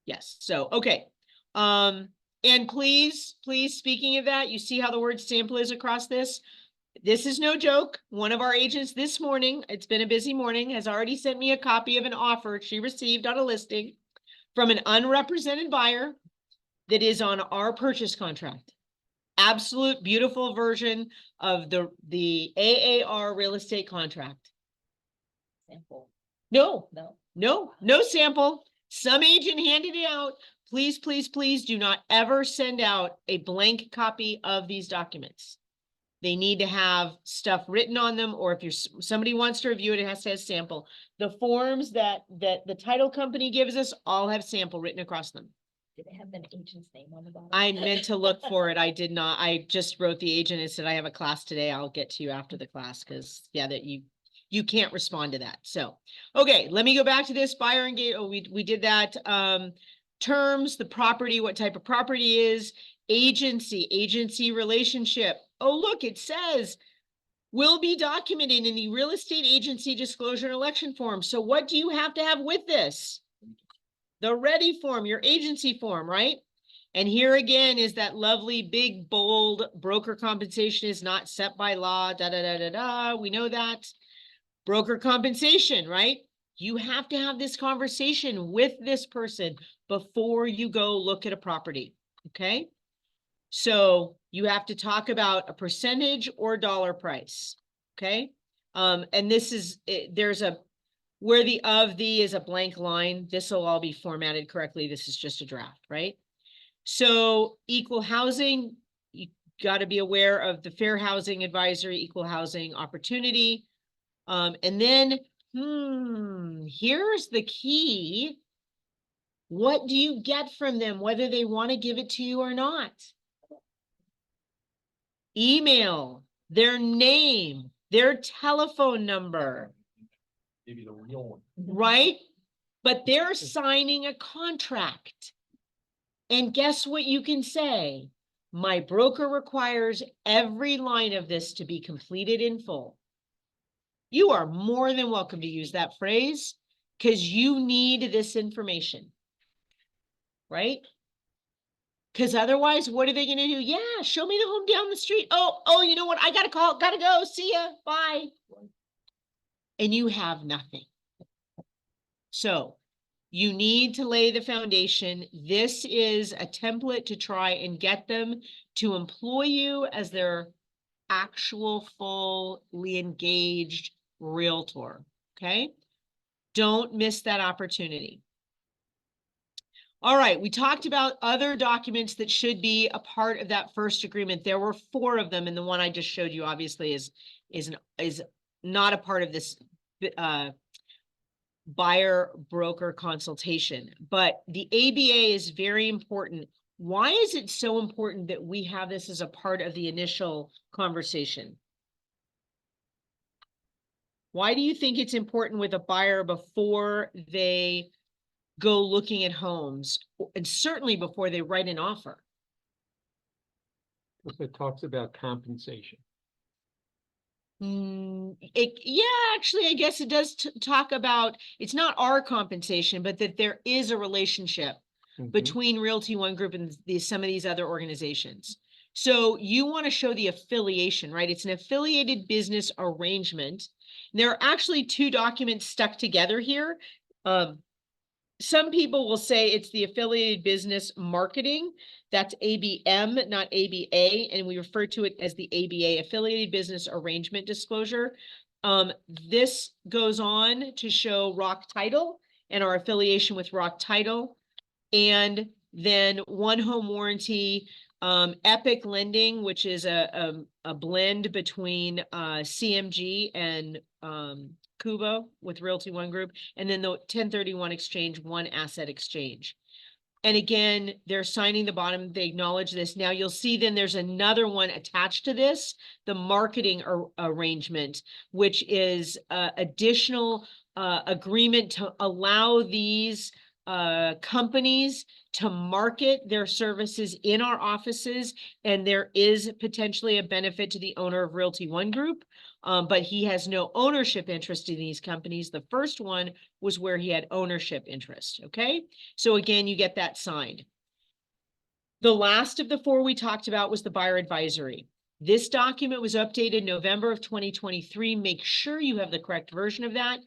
yes. So, okay. And please, speaking of that, you see how the word sample is across this? This is no joke. One of our agents this morning, it's been a busy morning, has already sent me a copy of an offer she received on a listing from an unrepresented buyer that is on our purchase contract. Absolute beautiful version of the AAR real estate contract. Sample. No, No. no sample. Some agent handed it out. Please, please, please do not ever send out a blank copy of these documents. They need to have stuff written on them, or if somebody wants to review it, it has to have sample. The forms that the title company gives us all have sample written across them. Did they have an agent's name on the bottom? I meant to look for it. I did not. I just wrote the agent and said, I have a class today. I'll get to you after the class because yeah, that you can't respond to that. So, okay, let me go back to this buyer engage. Oh, we did that. Terms, the property, what type of property is, agency relationship. Oh, look, it says will be documented in the real estate agency disclosure and election form. So what do you have to have with this? The ready form, your agency form, right? And here again is that lovely big bold broker compensation is not set by law, da da da da da. We know that. Broker compensation, right? You have to have this conversation with this person before you go look at a property, okay? So you have to talk about a percentage or dollar price, okay? And this is, where the of the is a blank line, this will all be formatted correctly. This is just a draft, right? So equal housing, you got to be aware of the Fair Housing Advisory, Equal Housing Opportunity. And then, here's the key. What do you get from them, whether they want to give it to you or not? Email, their name, their telephone number, Maybe the real one. right? But they're signing a contract. And guess what you can say? My broker requires every line of this to be completed in full. You are more than welcome to use that phrase because you need this information, right? Because otherwise, what are they going to do? Yeah, show me the home down the street. Oh, you know what? I got to call, got to go. See ya. Bye. And you have nothing. So you need to lay the foundation. This is a template to try and get them to employ you as their actual fully engaged realtor. Okay. Don't miss that opportunity. All right, we talked about other documents that should be a part of that first agreement. There were 4 of them, and the one I just showed you obviously is is not a part of this buyer broker consultation, but the ABA is very important. Why is it so important that we have this as a part of the initial conversation? Why do you think it's important with a buyer before they go looking at homes, and certainly before they write an offer? Because it talks about compensation. Yeah, actually, I guess it does talk about, it's not our compensation, but that there is a relationship Mhm. between Realty One Group and some of these other organizations. So you want to show the affiliation, right? It's an affiliated business arrangement. There are actually two documents stuck together here. Some people will say it's the affiliated business marketing. That's ABM, not ABA, and we refer to it as the ABA, affiliated business arrangement disclosure. This goes on to show Rock Title and our affiliation with Rock Title, and then One Home Warranty, Epic Lending, which is a blend between CMG and Kubo with Realty One Group, and then the 1031 exchange, One Asset Exchange. And again, they're signing the bottom, they acknowledge this. Now you'll see then there's another one attached to this, the marketing arrangement, which is additional agreement to allow these companies to market their services in our offices. And there is potentially a benefit to the owner of Realty One Group, but he has no ownership interest in these companies. The first one was where he had ownership interest, okay? So again, you get that signed. The last of the four we talked about was the buyer advisory. This document was updated November of 2023. Make sure you have the correct version of that.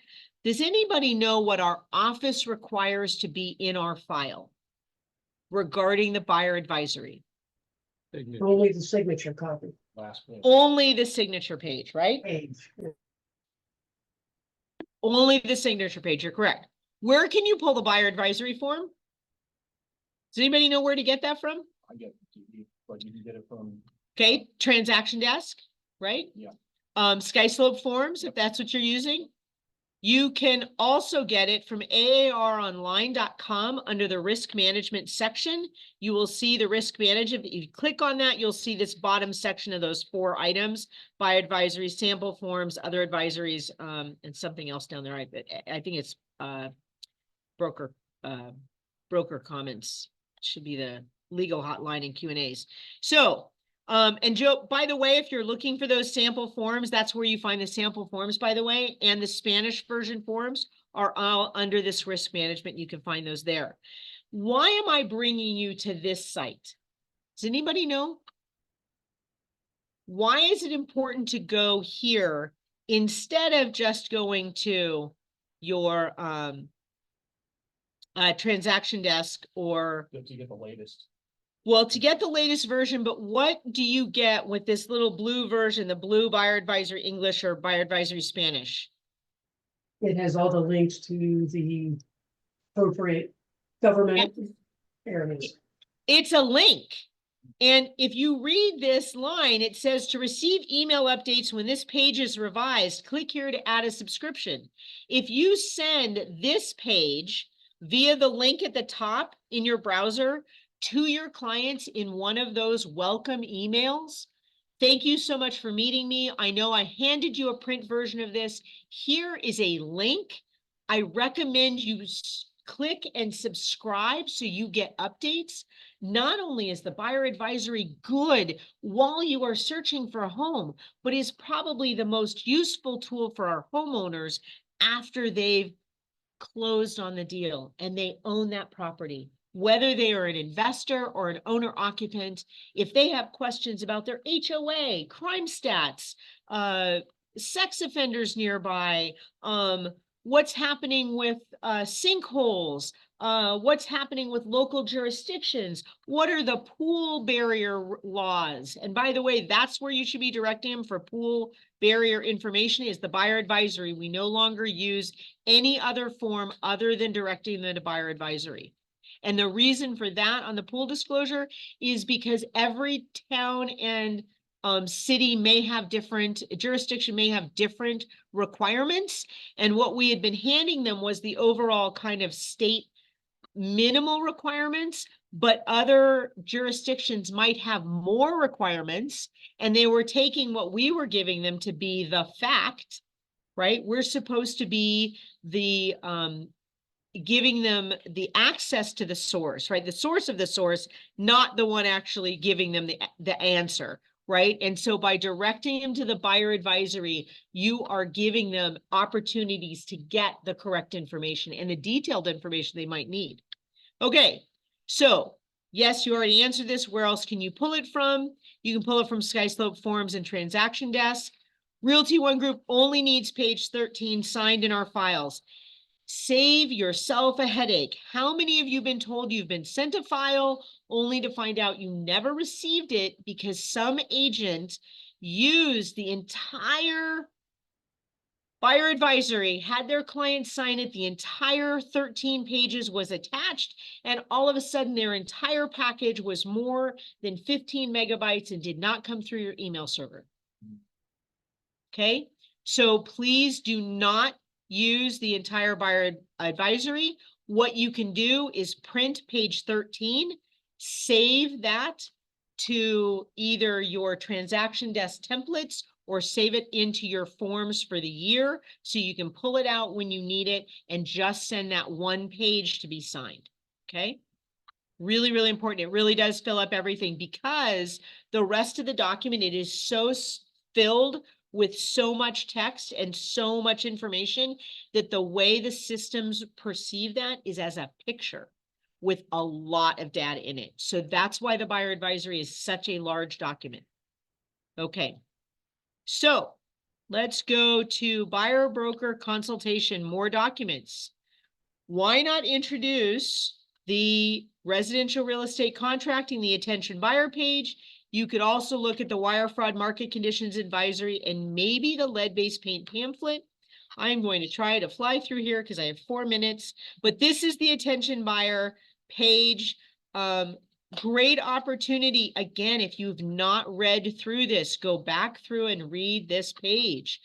Does anybody know what our office requires to be in our file regarding the buyer advisory? Signature. Only the signature copy Last one. Only the signature page, right? page. Only the signature page, you're correct. Where can you pull the buyer advisory form? Does anybody know where to get that from? I get, but you can get it from, Okay, transaction desk, right? Yeah. SkySlope forms, if that's what you're using. You can also get it from aaronline.com under the risk management section. You will see the risk management. If you click on that, you'll see this bottom section of those 4 items: buyer advisory, sample forms, other advisories, and something else down there. I think it's broker comments should be the legal hotline and Q&As. So, and Joe, by the way, if you're looking for those sample forms, that's where you find the sample forms, by the way, and the Spanish version forms are all under this risk management. You can find those there. Why am I bringing you to this site? Does anybody know? Why is it important to go here instead of just going to your transaction desk or to get the latest. well, to get the latest version, but what do you get with this little blue version, the blue buyer advisory English or buyer advisory Spanish? It has all the links to the appropriate government areas. It's a link. And if you read this line, it says to receive email updates when this page is revised, click here to add a subscription. If you send this page via the link at the top in your browser to your clients in one of those welcome emails, thank you so much for meeting me. I know I handed you a print version of this. Here is a link. I recommend you click and subscribe so you get updates. Not only is the buyer advisory good while you are searching for a home, but is probably the most useful tool for our homeowners after they've closed on the deal and they own that property. Whether they are an investor or an owner occupant, if they have questions about their HOA, crime stats, sex offenders nearby, what's happening with sinkholes, what's happening with local jurisdictions, what are the pool barrier laws? And by the way, that's where you should be directing them for pool barrier information is the buyer advisory. We no longer use any other form other than directing them to buyer advisory. And the reason for that on the pool disclosure is because every town and city may have different, jurisdiction may have different requirements. And what we had been handing them was the overall kind of state minimal requirements, but other jurisdictions might have more requirements, and they were taking what we were giving them to be the fact, right? We're supposed to be the giving them the access to the source, right? The source of the source, not the one actually giving them the answer, right? And so by directing them to the buyer advisory, you are giving them opportunities to get the correct information and the detailed information they might need. Okay, so yes, you already answered this. Where else can you pull it from? You can pull it from SkySlope Forms and Transaction Desk. Realty One Group only needs page 13 signed in our files. Save yourself a headache. How many of you been told you've been sent a file only to find out you never received it because some agent used the entire buyer advisory, had their client sign it, the entire 13 pages was attached, and all of a sudden their entire package was more than 15 megabytes and did not come through your email server. Okay, so please do not use the entire buyer advisory. What you can do is print page 13, save that to either your transaction desk templates or save it into your forms for the year so you can pull it out when you need it and just send that one page to be signed. Okay. Really, really important. It really does fill up everything because the rest of the document, it is so filled with so much text and so much information that the way the systems perceive that is as a picture with a lot of data in it. So that's why the buyer advisory is such a large document. Okay, so let's go to buyer broker consultation, more documents. Why not introduce the residential real estate contracting, the attention buyer page? You could also look at the wire fraud market conditions advisory and maybe the lead-based paint pamphlet. I'm going to try to fly through here because I have 4 minutes, but this is the attention buyer page. Great opportunity. Again, if you've not read through this, go back through and read this page.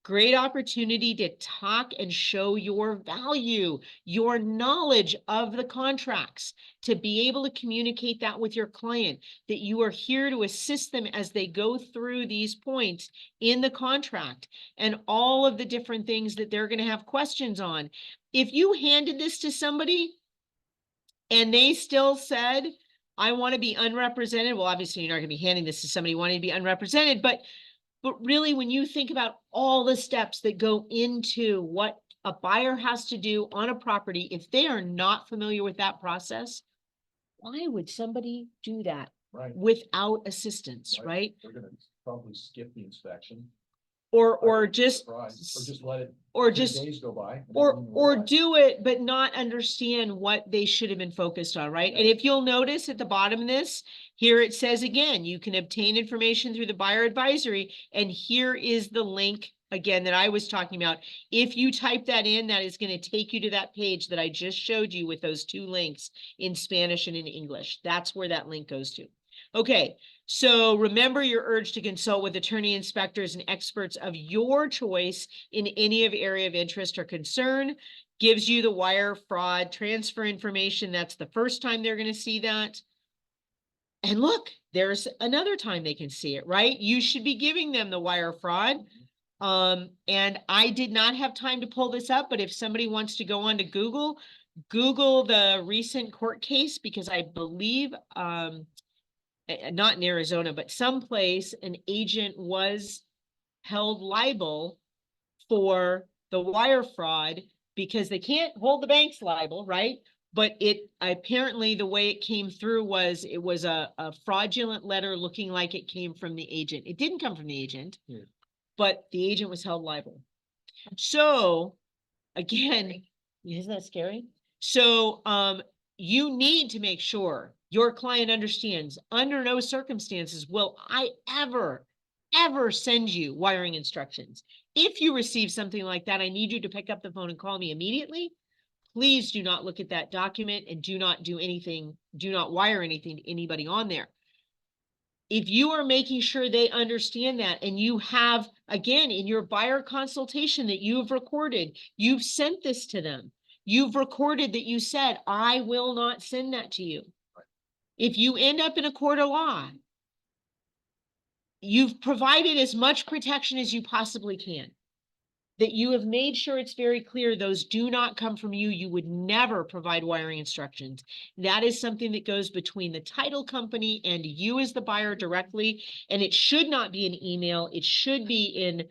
Great opportunity to talk and show your value, your knowledge of the contracts, to be able to communicate that with your client, that you are here to assist them as they go through these points in the contract and all of the different things that they're going to have questions on. If you handed this to somebody and they still said, I want to be unrepresented, well, obviously you're not going to be handing this to somebody wanting to be unrepresented, but really, when you think about all the steps that go into what a buyer has to do on a property, if they are not familiar with that process, why would somebody do that Right. without assistance, right? They're gonna probably skip the inspection. Or just let it, or 10 just days go by. and they or don't even or realize. do it but not understand what they should have been focused on, right? And if you'll notice at the bottom of this, here it says again, you can obtain information through the buyer advisory, and here is the link again that I was talking about. If you type that in, that is going to take you to that page that I just showed you with those 2 links in Spanish and in English. That's where that link goes to. Okay, so remember your urge to consult with attorney inspectors and experts of your choice in any area of interest or concern. Gives you the wire fraud transfer information. That's the first time they're going to see that. And look, there's another time they can see it, right? You should be giving them the wire fraud. And I did not have time to pull this up, but if somebody wants to go on to Google the recent court case, because I believe, not in Arizona, but someplace an agent was held liable for the wire fraud because they can't hold the banks liable, right? But it apparently the way it came through was it was a fraudulent letter looking like it came from the agent. It didn't come from the agent, but the agent was held liable. So again, isn't that scary? So you need to make sure your client understands under no circumstances will I ever send you wiring instructions. If you receive something like that, I need you to pick up the phone and call me immediately. Please do not look at that document and do not do anything, do not wire anything to anybody on there. if you are making sure they understand that, and you have, again, in your buyer consultation that you've recorded, you've sent this to them. You've recorded that you said, I will not send that to you. If you end up in a court of law, you've provided as much protection as you possibly can. That you have made sure it's very clear those do not come from you. You would never provide wiring instructions. That is something that goes between the title company and you as the buyer directly. And it should not be an email. It should be in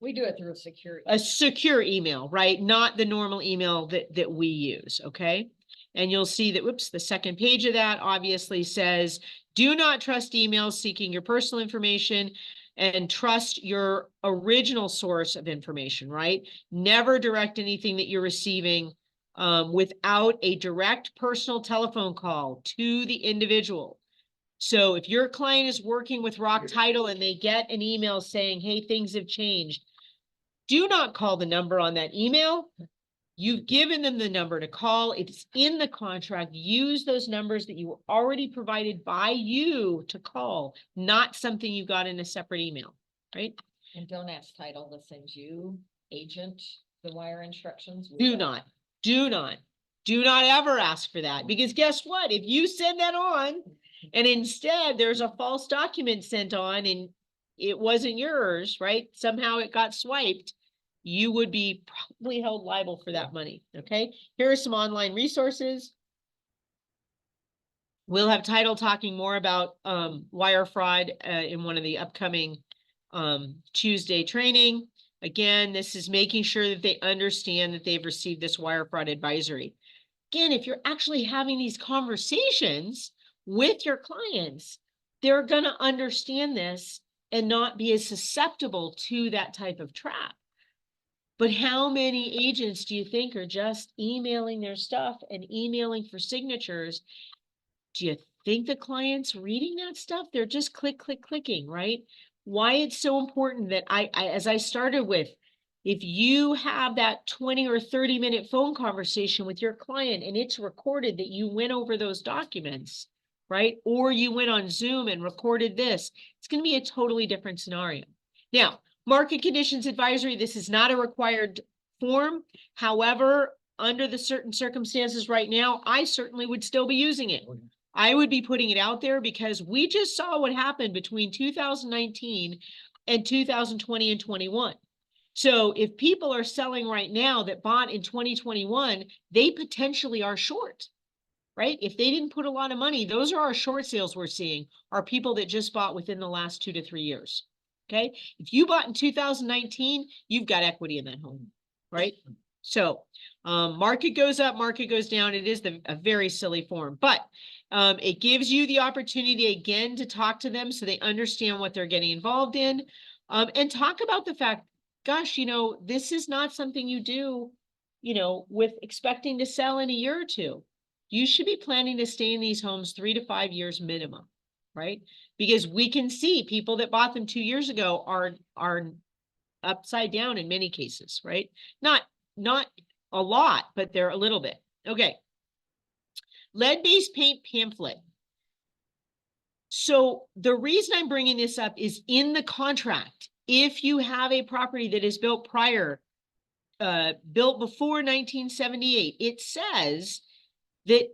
We do it through security. a secure email, right? Not the normal email that we use, okay? And you'll see that, whoops, the second page of that obviously says, do not trust emails seeking your personal information and trust your original source of information, right? Never direct anything that you're receiving without a direct personal telephone call to the individual. So if your client is working with Rock Title and they get an email saying, hey, things have changed, do not call the number on that email. You've given them the number to call. It's in the contract. Use those numbers that you were already provided by you to call, not something you got in a separate email, right? And don't ask title to send you, agent, the wire instructions. Do not ever ask for that, because guess what? If you send that on and instead there's a false document sent on and it wasn't yours, right? Somehow it got swiped. You would be probably held liable for that money, okay? Here are some online resources. We'll have Title talking more about wire fraud in one of the upcoming Tuesday training. Again, this is making sure that they understand that they've received this wire fraud advisory. Again, if you're actually having these conversations with your clients, they're going to understand this and not be as susceptible to that type of trap. But how many agents do you think are just emailing their stuff and emailing for signatures? Do you think the client's reading that stuff? They're just clicking, right? Why it's so important that as I started with, if you have that 20 or 30-minute phone conversation with your client and it's recorded that you went over those documents, right? Or you went on Zoom and recorded this, it's going to be a totally different scenario. Now, market conditions advisory, this is not a required form. However, under the certain circumstances right now, I certainly would still be using it. I would be putting it out there because we just saw what happened between 2019 and 2020 and 21. So if people are selling right now that bought in 2021, they potentially are short, right? If they didn't put a lot of money, those are our short sales we're seeing, are people that just bought within the last 2 to 3 years. Okay. If you bought in 2019, you've got equity in that home, right? So market goes up, market goes down. It is a very silly form, but it gives you the opportunity again to talk to them so they understand what they're getting involved in, and talk about the fact, gosh, this is not something you do, with expecting to sell in a year or two. You should be planning to stay in these homes 3 to 5 years minimum, right? Because we can see people that bought them 2 years ago are upside down in many cases, right? Not a lot, but they're a little bit. Okay. Lead-based paint pamphlet. So the reason I'm bringing this up is in the contract. If you have a property that is built built before 1978, it says that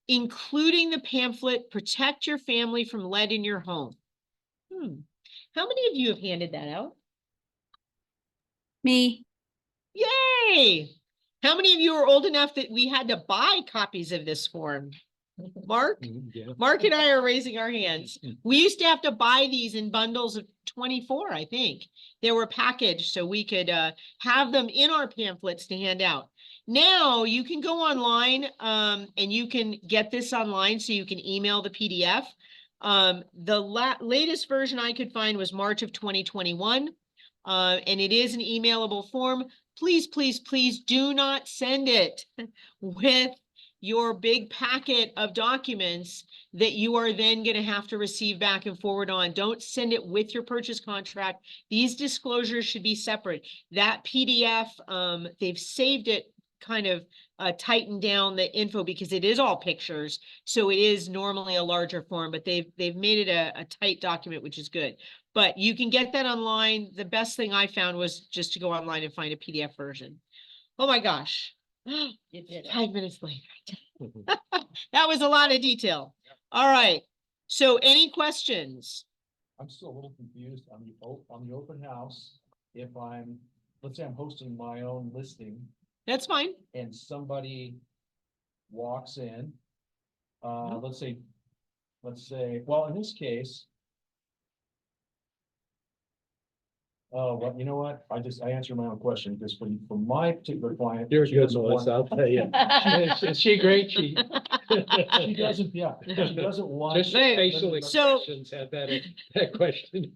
including the pamphlet, protect your family from lead in your home. How many of you have handed that out? Me. Yay! How many of you are old enough that we had to buy copies of this form? Mark? Yeah. Mark and I are raising our hands. We used to have to buy these in bundles of 24, I think. They were packaged so we could have them in our pamphlets to hand out. Now you can go online and you can get this online, so you can email the PDF. The latest version I could find was March of 2021, and it is an emailable form. Please, please, please do not send it with your big packet of documents that you are then going to have to receive back and forward on. Don't send it with your purchase contract. These disclosures should be separate. That PDF, they've saved it kind of tightened down the info because it is all pictures. So it is normally a larger form, but they've made it a tight document, which is good. But you can get that online. The best thing I found was just to go online and find a PDF version. Oh my gosh. You did it. 5 minutes later. That was a lot of detail. All right. So any questions? I'm still a little confused on the open house. If let's say I'm hosting my own listing That's fine. and somebody walks in, let's say, well, in this case. Oh, well, you know what? I answered my own question because for my particular client. You're she good, doesn't Melissa, I'll want- tell you. Is she great? She She doesn't, yeah, she doesn't want. just Wait, facial so- expressions had that question.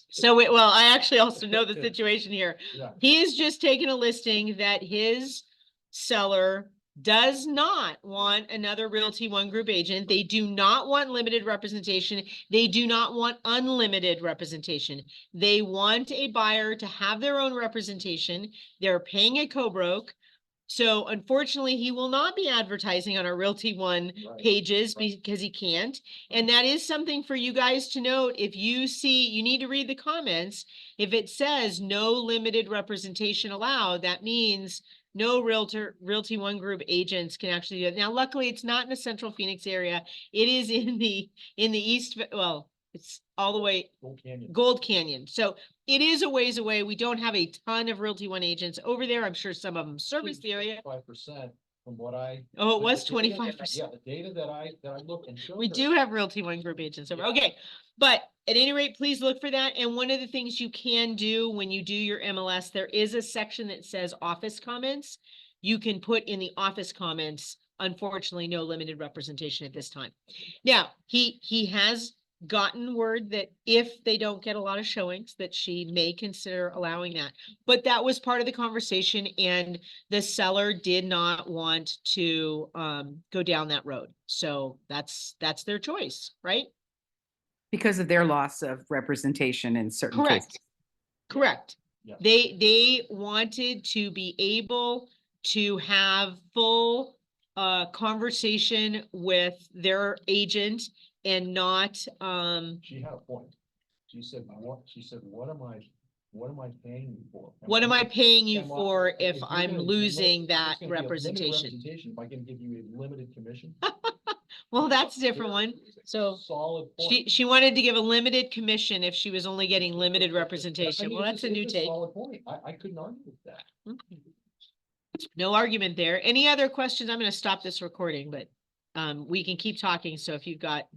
So well, I actually also know the situation here. Yeah. He is just taking a listing that his seller does not want another Realty One Group agent. They do not want limited representation. They do not want unlimited representation. They want a buyer to have their own representation. They're paying a co-broke. So unfortunately, he will not be advertising on our Realty One Right, pages right. because he can't. And that is something for you guys to note. If you see, you need to read the comments. If it says no limited representation allowed, that means no Realty One Group agents can actually do it. Now, luckily, it's not in the Central Phoenix area. It is in the East, well, it's all the way Gold Canyon. Gold Canyon. So it is a ways away. We don't have a ton of Realty One agents over there. I'm sure some of them service the area. 5% from what I. Oh, it was the data that I- 25%. Yeah, the data that I looked and showed We her. do have Realty One Group agents over. Yeah. Okay. But at any rate, please look for that. And one of the things you can do when you do your MLS, there is a section that says office comments. You can put in the office comments, unfortunately, no limited representation at this time. Now, he has gotten word that if they don't get a lot of showings, that she may consider allowing that. But that was part of the conversation, and the seller did not want to go down that road. So that's their choice, right? Because of their loss of representation in certain cases. Correct. Correct. Yeah. They wanted to be able to have full conversation with their agent and not She had a point. She said, what am I paying you for? what am I paying you Am I- for if you're I'm gonna losing if that it's gonna be a limited representation? Am I gonna give you a limited commission? Well, that's a different one. So Solid point. she wanted to give a limited commission if she was only getting limited I representation. mean, Well, it's that's a new it's take. Solid point. I couldn't argue with that. No argument there. Any other questions? I'm going to stop this recording, but we can keep talking. So if you've got